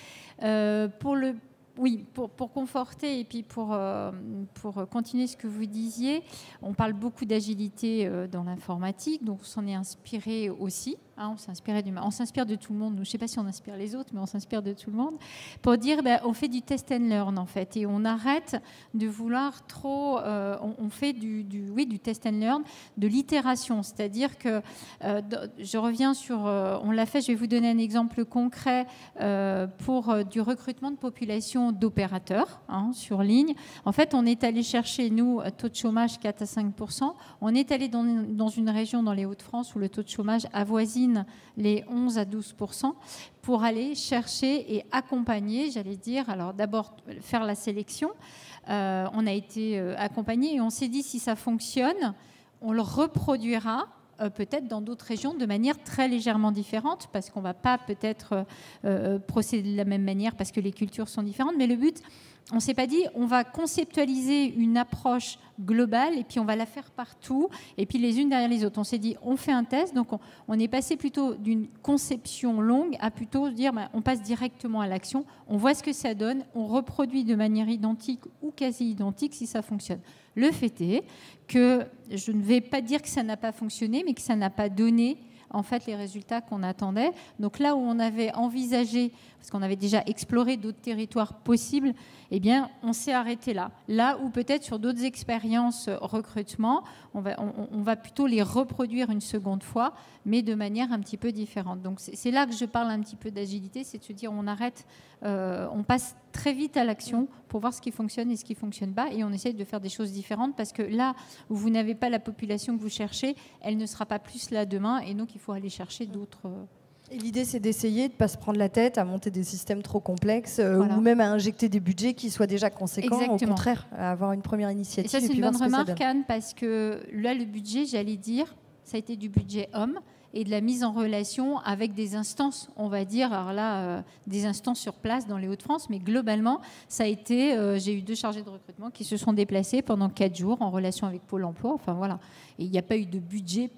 Speaker 3: Pour conforter et puis pour continuer ce que vous disiez, on parle beaucoup d'agilité dans l'informatique, donc on s'en est inspiré aussi on s'inspire de tout le monde. Je ne sais pas si on inspire les autres, mais on s'inspire de tout le monde pour dire on fait du test and learn en fait, et on arrête de vouloir trop. On fait du test and learn, de l'itération, c'est-à-dire que je reviens sur. On l'a fait. Je vais vous donner un exemple concret pour du recrutement de population d'opérateurs sur ligne. En fait, on est allé chercher nous taux de chômage 4 à 5%. On est allé dans une région dans les Hauts-de-France où le taux de chômage avoisine les 11 à 12% pour aller chercher et accompagner, j'allais dire, alors d'abord faire la sélection. On a été accompagné et on s'est dit si ça fonctionne, on le reproduira peut-être dans d'autres régions de manière très légèrement différente, parce qu'on ne va pas peut-être procéder de la même manière parce que les cultures sont différentes, mais le but, on ne s'est pas dit on va conceptualiser une approche globale et puis on va la faire partout et puis les unes derrière les autres. On s'est dit on fait un test, donc on est passé plutôt d'une conception longue à plutôt dire on passe directement à l'action, on voit ce que ça donne, on reproduit de manière identique ou quasi identique si ça fonctionne. Le fait est que je ne vais pas dire que ça n'a pas fonctionné, mais que ça n'a pas donné en fait les résultats qu'on attendait. Donc là où on avait envisagé, parce qu'on avait déjà exploré d'autres territoires possibles, eh bien on s'est arrêté là. Là où peut-être sur d'autres expériences recrutement, on va plutôt les reproduire une seconde fois, mais de manière un petit peu différente. Donc c'est là que je parle un petit peu d'agilité, c'est de se dire on arrête, on passe très vite à l'action pour voir ce qui fonctionne et ce qui ne fonctionne pas, et on essaye de faire des choses différentes, parce que là où vous n'avez pas la population que vous cherchez, elle ne sera pas plus là demain, et donc il faut aller chercher d'autres...
Speaker 1: Et l'idée, c'est d'essayer de ne pas se prendre la tête à monter des systèmes trop complexes, ou même à injecter des budgets qui soient déjà conséquents. Exactement. Au contraire, à avoir une première initiative.
Speaker 3: Et ça, c'est une bonne remarque, Anne, parce que là, le budget, j'allais dire, ça a été du budget homme et de la mise en relation avec des instances, on va dire, alors là, des instances sur place dans les Hauts-de-France, mais globalement, ça a été, j'ai eu 2 chargés de recrutement qui se sont déplacés pendant 4 jours en relation avec Pôle emploi, enfin voilà, et il n'y a pas eu de budget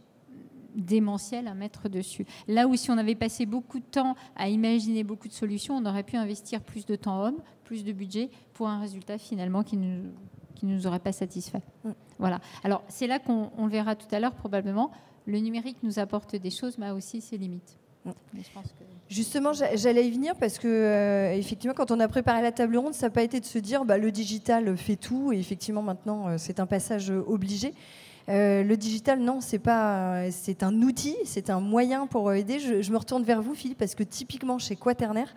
Speaker 3: démentiel à mettre dessus. Là où si on avait passé beaucoup de temps à imaginer beaucoup de solutions, on aurait pu investir plus de temps homme, plus de budget pour un résultat finalement qui ne nous aurait pas satisfait. Voilà. Alors c'est là qu'on verra tout à l'heure probablement. Le numérique nous apporte des choses, mais a aussi ses limites. Mais je pense que...
Speaker 1: Justement, j'allais y venir parce que effectivement, quand on a préparé la table ronde, ça n'a pas été de se dire le digital fait tout, et effectivement maintenant c'est un passage obligé. Le digital, non, c'est un outil, c'est un moyen pour aider. Je me retourne vers vous, Philippe, parce que typiquement chez Quaternaire,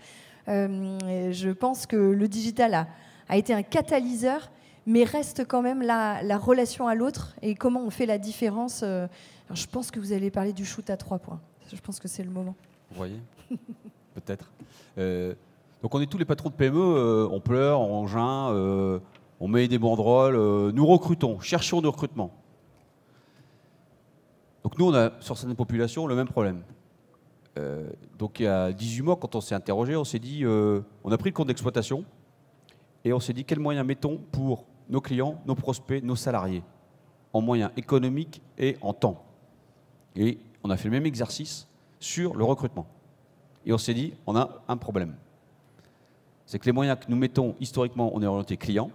Speaker 1: je pense que le digital a été un catalyseur, mais reste quand même la relation à l'autre et comment on fait la différence. Alors, je pense que vous allez parler du shoot à 3 points. Je pense que c'est le moment.
Speaker 4: Vous voyez, peut-être. Donc on est tous les patrons de PME, on pleure, on geint, on met des banderoles, nous recrutons, cherchons de recrutement. Donc nous, on a sur certaines populations le même problème. Donc il y a 18 mois, quand on s'est interrogé, on s'est dit, on a pris le compte d'exploitation et on s'est dit quels moyens mettons pour nos clients, nos prospects, nos salariés, en moyens économiques et en temps. Et on a fait le même exercice sur le recrutement. Et on s'est dit, on a un problème. C'est que les moyens que nous mettons, historiquement, on est orienté client,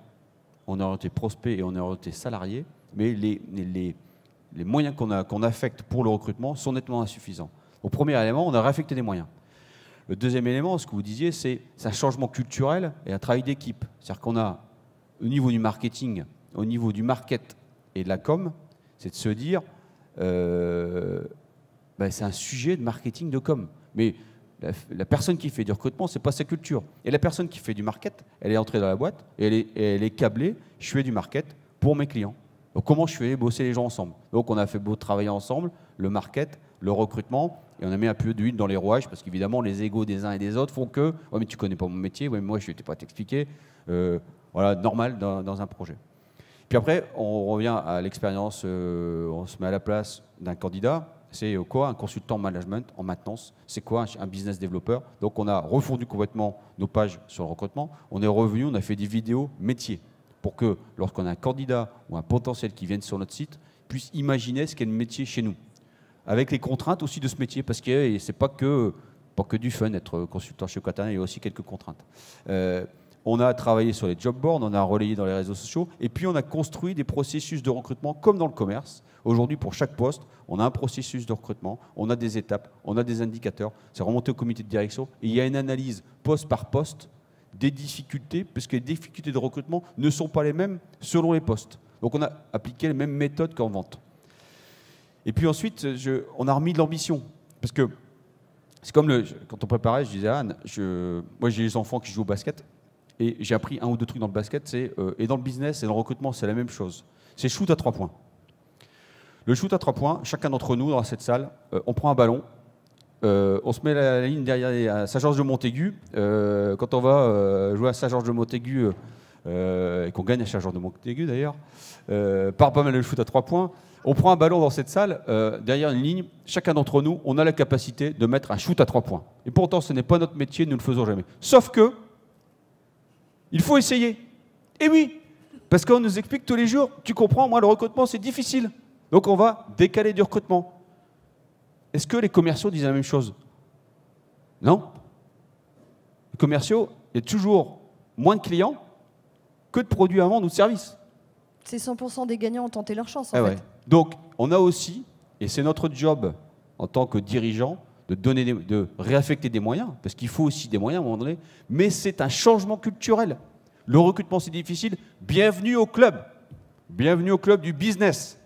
Speaker 4: on est orienté prospect et on est orienté salarié, mais les moyens qu'on affecte pour le recrutement sont nettement insuffisants. Au premier élément, on a réaffecté des moyens. Le deuxième élément, ce que vous disiez, c'est un changement culturel et un travail d'équipe. C'est-à-dire qu'on a, au niveau du marketing, au niveau du market et de la com, c'est de se dire, c'est un sujet de marketing, de com. Mais la personne qui fait du recrutement, ce n'est pas sa culture. Et la personne qui fait du market, elle est entrée dans la boîte et elle est câblée, je fais du market pour mes clients. Donc comment je fais bosser les gens ensemble? Donc on a fait beau travailler ensemble, le market, le recrutement, et on a mis un peu d'huile dans les rouages, parce qu'évidemment les égos des uns et des autres font que « ouais mais tu connais pas mon métier, ouais mais moi je ne vais pas t'expliquer voilà, normal dans un projet. Puis après, on revient à l'expérience, on se met à la place d'un candidat. C'est quoi un consultant management en maintenance? C'est quoi un business developer? Donc on a refondu complètement nos pages sur le recrutement. On est revenu, on a fait des vidéos métiers pour que lorsqu'on a un candidat ou un potentiel qui vienne sur notre site, puisse imaginer ce qu'est le métier chez nous. Avec les contraintes aussi de ce métier, parce que c'est pas que du fun être consultant chez Quaternaire, il y a aussi quelques contraintes. on a travaillé sur les job boards, on a relayé dans les réseaux sociaux, et puis on a construit des processus de recrutement comme dans le commerce. Aujourd'hui, pour chaque poste, on a un processus de recrutement, on a des étapes, on a des indicateurs, c'est remonté au comité de direction, et il y a une analyse poste par poste des difficultés, puisque les difficultés de recrutement ne sont pas les mêmes selon les postes. Donc on a appliqué les mêmes méthodes qu'en vente. Et puis ensuite, on a remis de l'ambition, parce que c'est comme quand on préparait, je disais à Anne, moi j'ai les enfants qui jouent au basket, et j'ai appris un ou deux trucs dans le basket, et dans le business et dans le recrutement, c'est la même chose. C'est shoot à 3 points. Le shoot à 3 points, chacun d'entre nous dans cette salle, on prend un ballon, on se met la ligne derrière Saint-Georges de Montaigu. Quand on va jouer à Saint-Georges de Montaigu, et qu'on gagne à Saint-Georges de Montaigu d'ailleurs, par pas mal de shoot à 3 points, on prend un ballon dans cette salle, derrière une ligne, chacun d'entre nous, on a la capacité de mettre un shoot à 3 points. Et pourtant, ce n'est pas notre métier, nous ne le faisons jamais. Sauf que, il faut essayer. Et oui, parce qu'on nous explique tous les jours, tu comprends, moi le recrutement c'est difficile. Donc on va décaler du recrutement. Est-ce que les commerciaux disent la même chose? Non. Les commerciaux, il y a toujours moins de clients que de produits à vendre ou de services.
Speaker 1: C'est 100% des gagnants ont tenté leur chance, en fait.
Speaker 4: Ouais. Donc, on a aussi, et c'est notre job en tant que dirigeant, de réaffecter des moyens, parce qu'il faut aussi des moyens à un moment donné, mais c'est un changement culturel. Le recrutement, c'est difficile. Bienvenue au club. Bienvenue au club du business.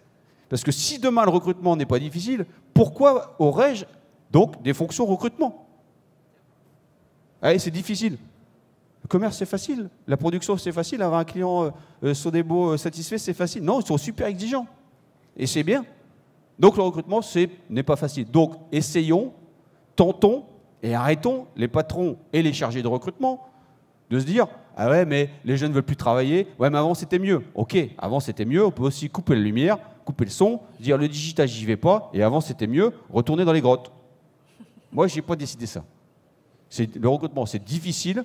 Speaker 4: Parce que si demain le recrutement n'est pas difficile, pourquoi aurais-je donc des fonctions recrutement? Allez, c'est difficile. Le commerce, c'est facile. La production, c'est facile. Avoir un client Sodebo satisfait, c'est facile. Non, ils sont super exigeants. Et c'est bien. Donc le recrutement, n'est pas facile. Donc essayons, tentons et arrêtons, les patrons et les chargés de recrutement, de se dire « Ah ouais, mais les jeunes ne veulent plus travailler. Ouais, mais avant, c'était mieux. » Ok, avant, c'était mieux. On peut aussi couper la lumière, couper le son, dire « Le digital, j'y vais pas. » Et avant, c'était mieux. Retourner dans les grottes. Moi, je n'ai pas décidé ça. Le recrutement, c'est difficile.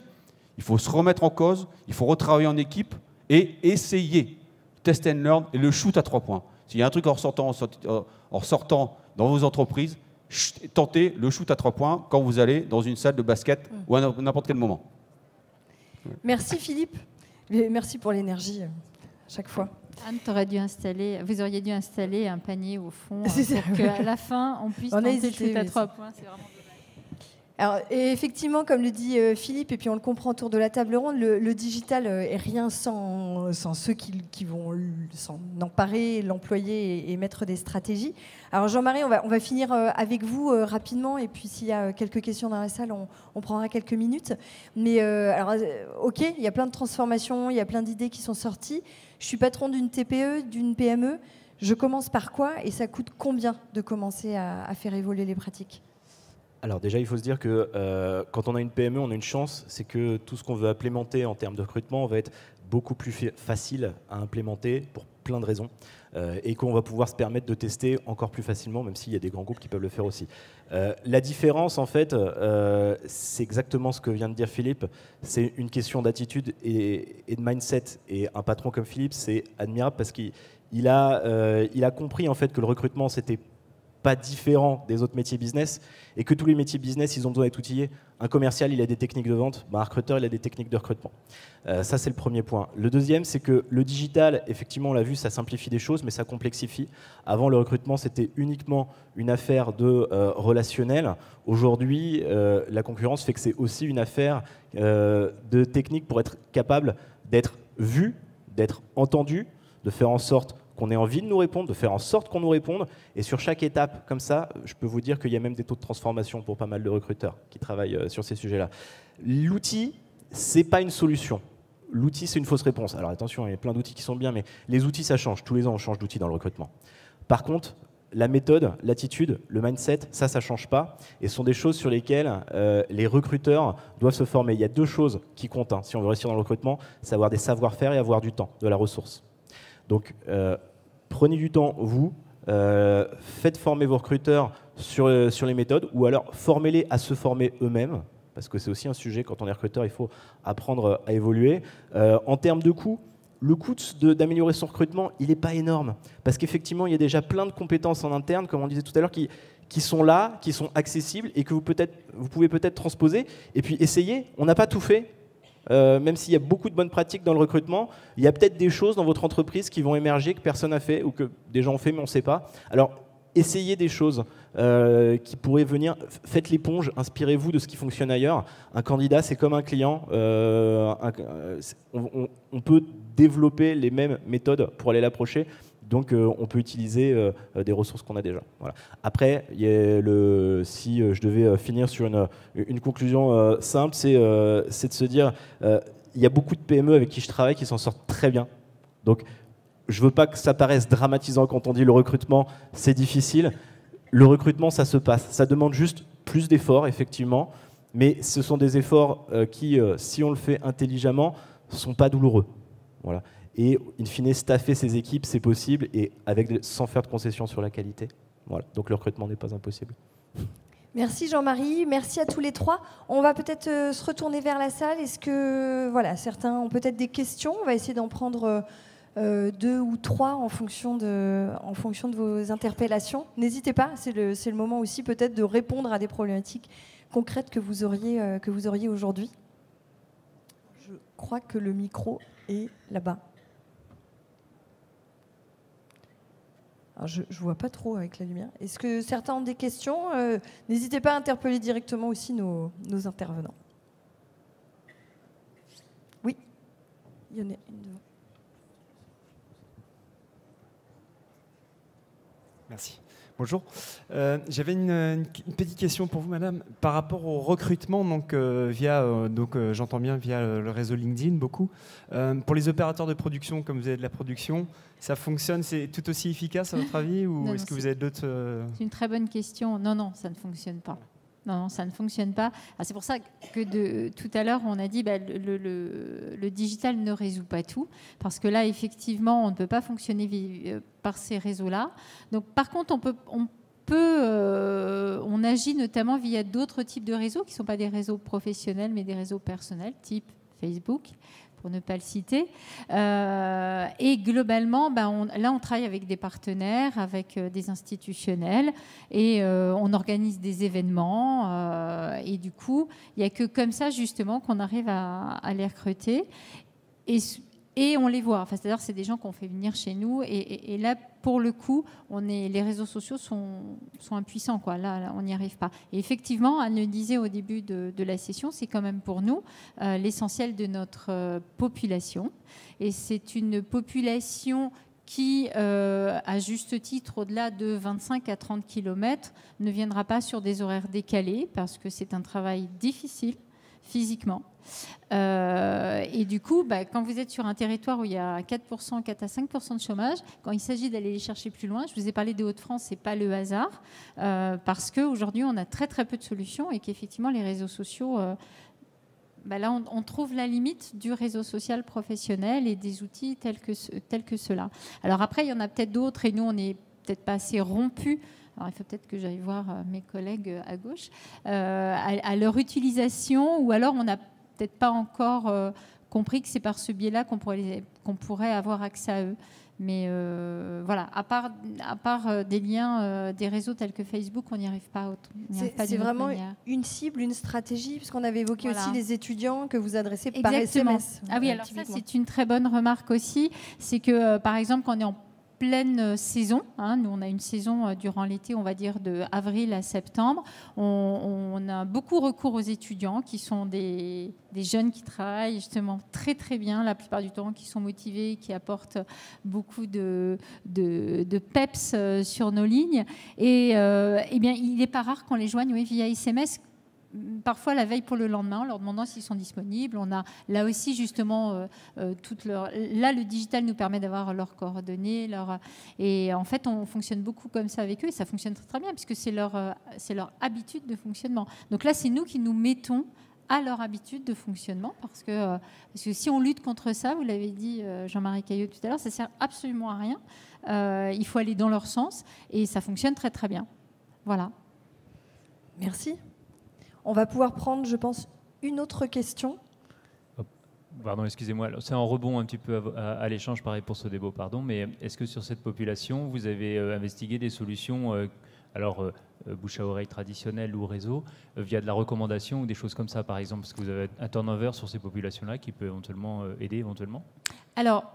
Speaker 4: Il faut se remettre en cause. Il faut retravailler en équipe et essayer. Test and learn et le shoot à 3 points. S'il y a un truc en ressortant dans vos entreprises, tentez le shoot à 3 points quand vous allez dans une salle de basket ou à n'importe quel moment.
Speaker 1: Merci Philippe. Merci pour l'énergie chaque fois.
Speaker 3: Anne, vous auriez dû installer un panier au fond pour qu'à la fin, on puisse tenter le shoot à 3 points. C'est vraiment dommage.
Speaker 1: Alors, et effectivement, comme le dit Philippe, et puis on le comprend autour de la table ronde, le digital est rien sans ceux qui vont s'en emparer, l'employer et mettre des stratégies. Alors Jean-Marie, on va finir avec vous rapidement, et puis s'il y a quelques questions dans la salle, on prendra quelques minutes. Mais alors, ok, il y a plein de transformations, il y a plein d'idées qui sont sorties. Je suis patron d'une TPE, d'une PME. Je commence par quoi et ça coûte combien de commencer à faire évoluer les pratiques ?
Speaker 2: Alors déjà, il faut se dire que quand on a une PME, on a une chance, c'est que tout ce qu'on veut implémenter en termes de recrutement va être beaucoup plus facile à implémenter pour plein de raisons et qu'on va pouvoir se permettre de tester encore plus facilement, même s'il y a des grands groupes qui peuvent le faire aussi. La différence, en fait, c'est exactement ce que vient de dire Philippe, c'est une question d'attitude et de mindset. Et un patron comme Philippe, c'est admirable parce qu'il a compris en fait que le recrutement, c'était pas différent des autres métiers business et que tous les métiers business, ils ont besoin d'être outillés. Un commercial, il a des techniques de vente, un recruteur, il a des techniques de recrutement. Ça, c'est le premier point. Le deuxième, c'est que le digital, effectivement, on l'a vu, ça simplifie des choses, mais ça complexifie. Avant, le recrutement, c'était uniquement une affaire de relationnel. Aujourd'hui, la concurrence fait que c'est aussi une affaire de technique pour être capable d'être vu, d'être entendu, de faire en sorte qu'on ait envie de nous répondre, de faire en sorte qu'on nous réponde. Et sur chaque étape, comme ça, je peux vous dire qu'il y a même des taux de transformation pour pas mal de recruteurs qui travaillent sur ces sujets-là. L'outil, c'est pas une solution. L'outil, c'est une fausse réponse. Alors attention, il y a plein d'outils qui sont bien, mais les outils, ça change. Tous les ans, on change d'outil dans le recrutement. Par contre, la méthode, l'attitude, le mindset, ça change pas. Et ce sont des choses sur lesquelles les recruteurs doivent se former. Il y a deux choses qui comptent si on veut réussir dans le recrutement, c'est avoir des savoir-faire et avoir du temps, de la ressource. Donc, prenez du temps, vous, faites former vos recruteurs sur les méthodes ou alors formez-les à se former eux-mêmes, parce que c'est aussi un sujet, quand on est recruteur, il faut apprendre à évoluer. En termes de coût, le coût d'améliorer son recrutement, il n'est pas énorme, parce qu'effectivement, il y a déjà plein de compétences en interne, comme on disait tout à l'heure, qui sont là, qui sont accessibles et que vous pouvez peut-être transposer. Et puis, essayez, on n'a pas tout fait. même s'il y a beaucoup de bonnes pratiques dans le recrutement, il y a peut-être des choses dans votre entreprise qui vont émerger que personne n'a fait ou que des gens ont fait mais on ne sait pas. Alors, essayez des choses qui pourraient venir. Faites l'éponge, inspirez-vous de ce qui fonctionne ailleurs. Un candidat, c'est comme un client. On peut développer les mêmes méthodes pour aller l'approcher. Donc, on peut utiliser des ressources qu'on a déjà. Voilà. Après, si je devais finir sur une conclusion simple, c'est de se dire il y a beaucoup de PME avec qui je travaille qui s'en sortent très bien. Donc, je ne veux pas que ça paraisse dramatisant quand on dit le recrutement, c'est difficile. Le recrutement, ça se passe. Ça demande juste plus d'efforts, effectivement. Mais ce sont des efforts qui, si on le fait intelligemment, ne sont pas douloureux. Voilà. Et in fine, staffer ses équipes, c'est possible, et sans faire de concessions sur la qualité. Voilà. Donc le recrutement n'est pas impossible.
Speaker 1: Merci Jean-Marie, merci à tous les trois. On va peut-être se retourner vers la salle. Est-ce que certains ont peut-être des questions? On va essayer d'en prendre 2 ou 3 en fonction de vos interpellations. N'hésitez pas, c'est le moment aussi peut-être de répondre à des problématiques concrètes que vous auriez aujourd'hui. Je crois que le micro est là-bas. Alors je ne vois pas trop avec la lumière. Est-ce que certains ont des questions? N'hésitez pas à interpeller directement aussi nos intervenants. Oui, il y en a une devant.
Speaker 5: Merci. Bonjour. J'avais une petite question pour vous, madame. Par rapport au recrutement, j'entends bien via le réseau LinkedIn, beaucoup. Pour les opérateurs de production, comme vous avez de la production, ça fonctionne, c'est tout aussi efficace à votre avis, ou est-ce que vous avez d'autres...
Speaker 3: C'est une très bonne question. Non, ça ne fonctionne pas. Non, ça ne fonctionne pas. C'est pour ça que tout à l'heure, on a dit le digital ne résout pas tout, parce que là, effectivement, on ne peut pas fonctionner par ces réseaux-là. Donc, par contre, on agit notamment via d'autres types de réseaux qui ne sont pas des réseaux professionnels, mais des réseaux personnels, type Facebook, pour ne pas le citer. Et globalement, on travaille avec des partenaires, avec des institutionnels, et on organise des événements. Et du coup, il n'y a que comme ça, justement, qu'on arrive à les recruter. Et on les voit. C'est-à-dire c'est des gens qu'on fait venir chez nous. Et là, pour le coup, les réseaux sociaux sont impuissants, quoi. Là, on n'y arrive pas. Et effectivement, Anne le disait au début de la session, c'est quand même pour nous l'essentiel de notre population. Et c'est une population qui, à juste titre, au-delà de 25 à 30 km, ne viendra pas sur des horaires décalés, parce que c'est un travail difficile physiquement. Et du coup, quand vous êtes sur un territoire où il y a 4 à 5% de chômage, quand il s'agit d'aller les chercher plus loin, je vous ai parlé des Hauts-de-France, ce n'est pas le hasard, parce qu'aujourd'hui, on a très très peu de solutions et qu'effectivement, les réseaux sociaux, là, on trouve la limite du réseau social professionnel et des outils tels que ceux-là. Alors après, il y en a peut-être d'autres et nous, on n'est peut-être pas assez rompus. Alors, il faut peut-être que j'aille voir mes collègues à gauche, à leur utilisation, ou alors on n'a peut-être pas encore compris que c'est par ce biais-là qu'on pourrait avoir accès à eux. Mais voilà, à part des liens, des réseaux tels que Facebook, on n'y arrive pas.
Speaker 1: C'est vraiment une cible, une stratégie, puisqu'on avait évoqué aussi les étudiants que vous adressez par
Speaker 3: Exactement.
Speaker 1: SMS.
Speaker 3: Ah oui, alors ça, c'est une très bonne remarque aussi. C'est que, par exemple, quand on est en pleine saison, nous on a une saison durant l'été, on va dire de avril à septembre, on a beaucoup recours aux étudiants qui sont des jeunes qui travaillent justement très très bien la plupart du temps, qui sont motivés, qui apportent beaucoup de peps sur nos lignes, et bien il n'est pas rare qu'on les joigne via SMS, parfois la veille pour le lendemain, en leur demandant s'ils sont disponibles. On a là aussi justement là le digital nous permet d'avoir leurs coordonnées, et en fait on fonctionne beaucoup comme ça avec eux, et ça fonctionne très, très bien puisque c'est leur habitude de fonctionnement. Donc là c'est nous qui nous mettons à leur habitude de fonctionnement, parce que si on lutte contre ça, vous l'avez dit Jean-Marie Caillot tout à l'heure, ça sert absolument à rien. Il faut aller dans leur sens, et ça fonctionne très très bien. Voilà.
Speaker 1: Merci. On va pouvoir prendre, je pense, une autre question.
Speaker 6: Pardon, excusez-moi. C'est en rebond un petit peu à l'échange, pareil pour ce débat, pardon. Mais est-ce que sur cette population, vous avez investigué des solutions bouche à oreille traditionnelle ou réseau, via de la recommandation ou des choses comme ça, par exemple, parce que vous avez un turnover sur ces populations-là qui peut éventuellement aider éventuellement.
Speaker 3: Alors,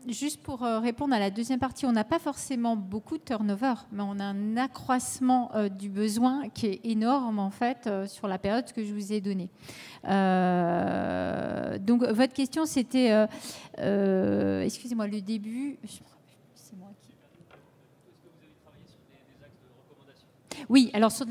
Speaker 3: juste pour répondre à la deuxième partie, on n'a pas forcément beaucoup de turnover, mais on a un accroissement du besoin qui est énorme en fait sur la période que je vous ai donnée. Donc votre question c'était, excusez-moi, le début. C'est moi qui. Oui, alors sur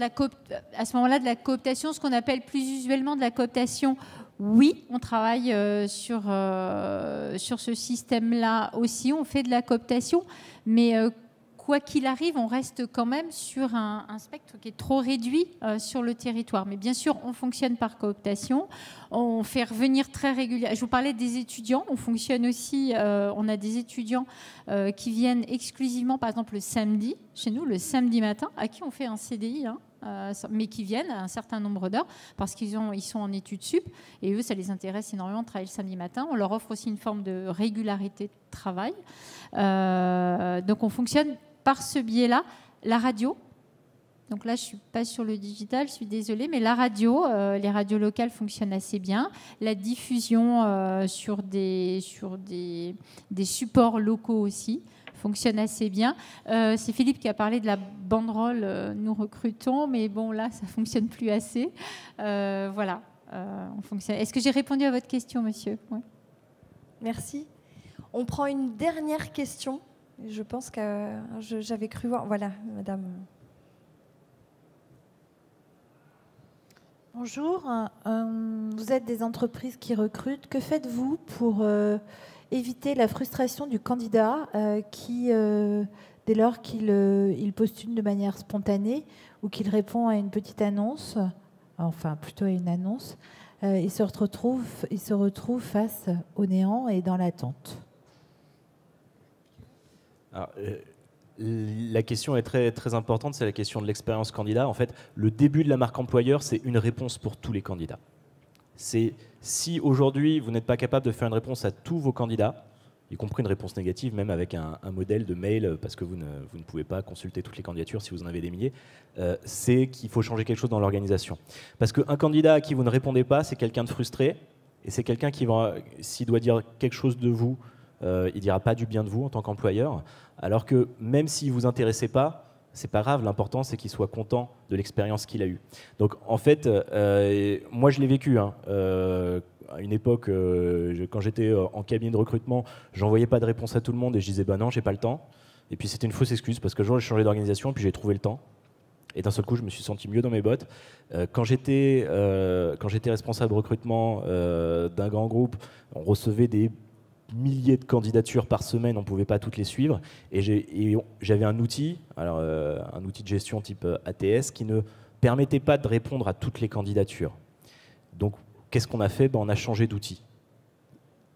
Speaker 3: à ce moment-là de la cooptation, ce qu'on appelle plus usuellement de la cooptation. Oui, on travaille sur ce système-là aussi, on fait de la cooptation, mais quoi qu'il arrive, on reste quand même sur un spectre qui est trop réduit sur le territoire. Mais bien sûr, on fonctionne par cooptation, on fait revenir très régulièrement. Je vous parlais des étudiants, on fonctionne aussi, on a des étudiants qui viennent exclusivement, par exemple le samedi, chez nous, le samedi matin, à qui on fait un CDI, mais qui viennent à un certain nombre d'heures parce ils sont en études sup et eux, ça les intéresse énormément de travailler le samedi matin. On leur offre aussi une forme de régularité de travail. Donc on fonctionne par ce biais-là. La radio, donc là je ne suis pas sur le digital, je suis désolée, mais la radio, les radios locales fonctionnent assez bien. La diffusion sur des supports locaux aussi fonctionne assez bien. C'est Philippe qui a parlé de la banderole, nous recrutons, mais bon là ça fonctionne plus assez. Voilà, on fonctionne. Est-ce que j'ai répondu à votre question, monsieur? Ouais.
Speaker 1: Merci. On prend une dernière question. Je pense que j'avais cru voir. Voilà, madame.
Speaker 7: Bonjour, vous êtes des entreprises qui recrutent. Que faites-vous pour éviter la frustration du candidat qui, dès lors qu'il postule de manière spontanée ou qu'il répond à une petite annonce, enfin plutôt à une annonce, il se retrouve face au néant et dans l'attente?
Speaker 2: Alors, la question est très, très importante, c'est la question de l'expérience candidat. En fait, le début de la marque employeur, c'est une réponse pour tous les candidats. C'est si aujourd'hui, vous n'êtes pas capable de faire une réponse à tous vos candidats, y compris une réponse négative, même avec un modèle de mail, parce que vous ne pouvez pas consulter toutes les candidatures si vous en avez des milliers, c'est qu'il faut changer quelque chose dans l'organisation. Parce qu'un candidat à qui vous ne répondez pas, c'est quelqu'un de frustré, et c'est quelqu'un qui, s'il doit dire quelque chose de vous, il dira pas du bien de vous en tant qu'employeur, alors que même s'il ne vous intéressait pas, c'est pas grave, l'important c'est qu'il soit content de l'expérience qu'il a eue. Donc en fait, moi je l'ai vécu. À une époque, quand j'étais en cabinet de recrutement, j'envoyais pas de réponse à tout le monde et je disais bah non, j'ai pas le temps. Et puis c'était une fausse excuse parce que j'ai changé d'organisation et puis j'ai trouvé le temps. Et d'un seul coup, je me suis senti mieux dans mes bottes. Quand j'étais responsable recrutement d'un grand groupe, on recevait des milliers de candidatures par semaine, on ne pouvait pas toutes les suivre. Et j'avais un outil, un outil de gestion type ATS, qui ne permettait pas de répondre à toutes les candidatures. Donc, qu'est-ce qu'on a fait? On a changé d'outil,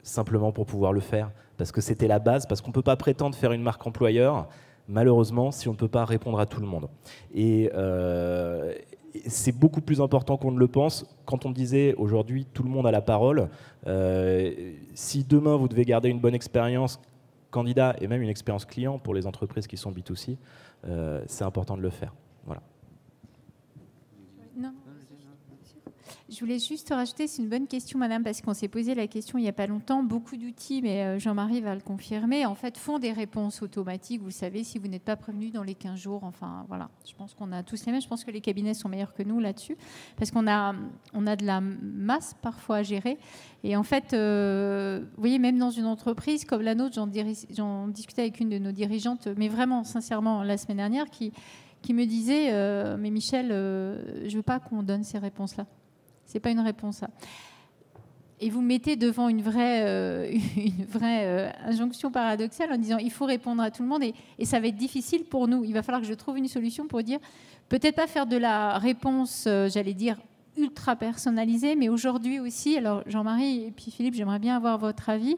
Speaker 2: simplement pour pouvoir le faire, parce que c'était la base, parce qu'on ne peut pas prétendre faire une marque employeur, malheureusement, si on ne peut pas répondre à tout le monde. Et c'est beaucoup plus important qu'on ne le pense. Quand on disait aujourd'hui tout le monde a la parole, si demain vous devez garder une bonne expérience candidat et même une expérience client pour les entreprises qui sont B2C, c'est important de le faire. Voilà.
Speaker 3: Non. Je voulais juste rajouter, c'est une bonne question, madame, parce qu'on s'est posé la question il n'y a pas longtemps. Beaucoup d'outils, mais Jean-Marie va le confirmer, en fait, font des réponses automatiques. Vous le savez, si vous n'êtes pas prévenu dans les 15 jours, enfin, voilà. Je pense qu'on a tous les mêmes. Je pense que les cabinets sont meilleurs que nous là-dessus, parce qu'on a de la masse parfois à gérer. Et en fait, vous voyez, même dans une entreprise comme la nôtre, j'en discutais avec une de nos dirigeantes, mais vraiment, sincèrement, la semaine dernière, qui me disait mais Michel, je ne veux pas qu'on donne ces réponses-là. C'est pas une réponse, ça. Et vous mettez devant une vraie injonction paradoxale en disant il faut répondre à tout le monde et ça va être difficile pour nous. Il va falloir que je trouve une solution pour dire peut-être pas faire de la réponse, j'allais dire, ultra personnalisée, mais aujourd'hui aussi, alors Jean-Marie et puis Philippe, j'aimerais bien avoir votre avis.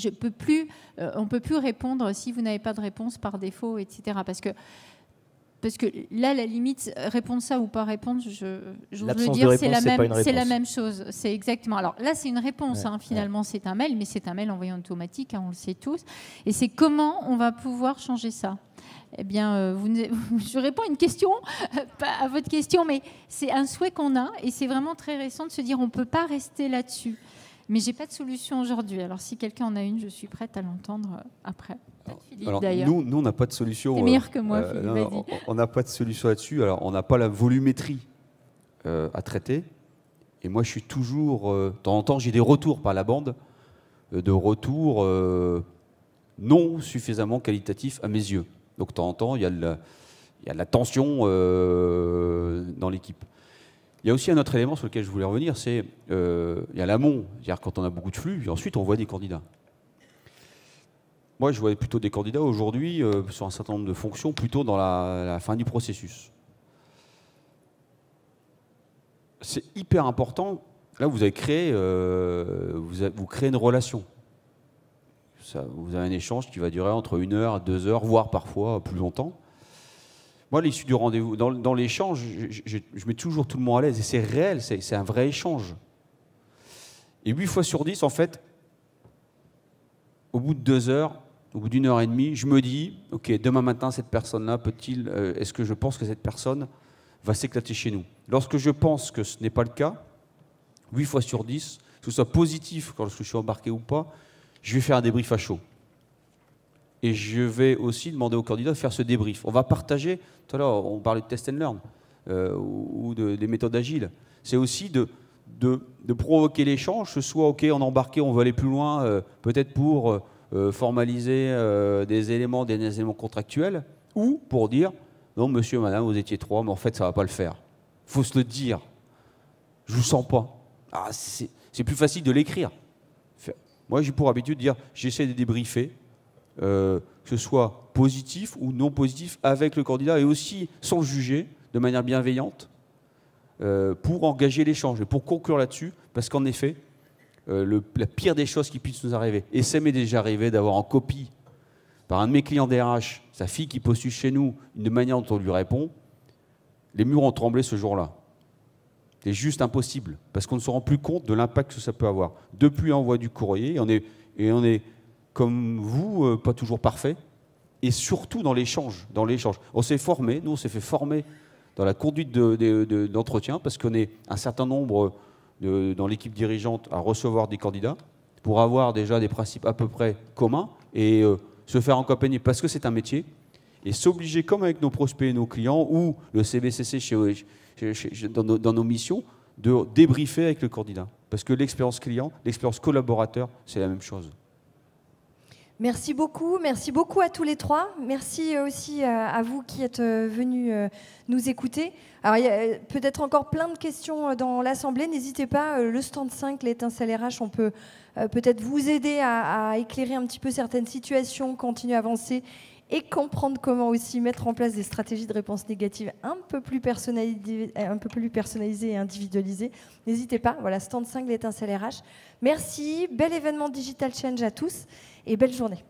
Speaker 3: On peut plus répondre si vous n'avez pas de réponse par défaut, etc. Parce que parce que là, la limite, répondre ça ou pas répondre, j'ose le
Speaker 2: L'absence
Speaker 3: dire,
Speaker 2: de
Speaker 3: c'est
Speaker 2: réponse,
Speaker 3: la même chose. C'est exactement. Alors là, c'est une réponse,
Speaker 2: Ouais,
Speaker 3: finalement, c'est un mail, mais c'est un mail envoyé en automatique, on le sait tous. Et c'est comment on va pouvoir changer ça. Eh bien, je réponds à une question, pas à votre question, mais c'est un souhait qu'on a, et c'est vraiment très récent de se dire on ne peut pas rester là-dessus. Mais je n'ai pas de solution aujourd'hui. Alors, si quelqu'un en a une, je suis prête à l'entendre après. Philippe,
Speaker 4: Alors,
Speaker 3: d'ailleurs.
Speaker 4: nous, on n'a pas de solution.
Speaker 3: T'es meilleur que moi, Philippe, vas-y.
Speaker 4: On n'a pas de solution là-dessus. Alors, on n'a pas la volumétrie à traiter. Et moi, je suis toujours... de temps en temps, j'ai des retours par la bande, de retours non suffisamment qualitatifs à mes yeux. Donc, de temps en temps, il y a de la tension dans l'équipe. Il y a aussi un autre élément sur lequel je voulais revenir, c'est il y a l'amont, c'est-à-dire quand on a beaucoup de flux, et ensuite on voit des candidats. Moi, je vois plutôt des candidats aujourd'hui sur un certain nombre de fonctions, plutôt dans la fin du processus. C'est hyper important. Là, vous avez créé, vous créez une relation. Vous avez un échange qui va durer entre 1 heure, 2 heures, voire parfois plus longtemps. Moi, à l'issue du rendez-vous, dans l'échange, je mets toujours tout le monde à l'aise. Et c'est réel, c'est un vrai échange. Et 8 fois sur 10, en fait, au bout de 2 heures, au bout d'1 heure et demie, je me dis, OK, demain matin, cette personne-là, est-ce que je pense que cette personne va s'éclater chez nous? Lorsque je pense que ce n'est pas le cas, 8 fois sur 10, que ce soit positif quand je suis embarqué ou pas, je vais faire un débrief à chaud. Et je vais aussi demander aux candidats de faire ce débrief. On va partager, tout à l'heure on parlait de test and learn ou des méthodes agiles. C'est aussi de provoquer l'échange, que ce soit OK, on a embarqué, on veut aller plus loin, peut-être pour formaliser des éléments contractuels, ou pour dire non monsieur, madame, vous étiez 3, mais en fait ça ne va pas le faire. Il faut se le dire. Je ne vous sens pas. Ah, c'est plus facile de l'écrire. Moi j'ai pour habitude de dire j'essaie de débriefer. Que ce soit positif ou non positif avec le candidat et aussi sans juger de manière bienveillante pour engager l'échange et pour conclure là-dessus, parce qu'en effet la pire des choses qui puisse nous arriver, et ça m'est déjà arrivé d'avoir en copie par un de mes clients DRH sa fille qui postule chez nous, une manière dont on lui répond, les murs ont tremblé ce jour-là. C'est juste impossible parce qu'on ne se rend plus compte de l'impact que ça peut avoir. Depuis l'envoi du courrier, on est comme vous, pas toujours parfait, et surtout dans l'échange. On s'est formé, nous on s'est fait former dans la conduite d'entretien, parce qu'on est un certain nombre dans l'équipe dirigeante à recevoir des candidats, pour avoir déjà des principes à peu près communs, et se faire accompagner, parce que c'est un métier, et s'obliger, comme avec nos prospects et nos clients, ou le CBCC dans nos missions, de débriefer avec le candidat. Parce que l'expérience client, l'expérience collaborateur, c'est la même chose.
Speaker 1: Merci beaucoup à tous les trois. Merci aussi à vous qui êtes venus nous écouter. Alors, il y a peut-être encore plein de questions dans l'Assemblée. N'hésitez pas, le stand 5, l'étincelle RH, on peut peut-être vous aider à éclairer un petit peu certaines situations, continuer à avancer et comprendre comment aussi mettre en place des stratégies de réponse négative un peu plus personnalisées et individualisées. N'hésitez pas, voilà, stand 5, l'étincelle RH. Merci, bel événement Digital Change à tous et belle journée.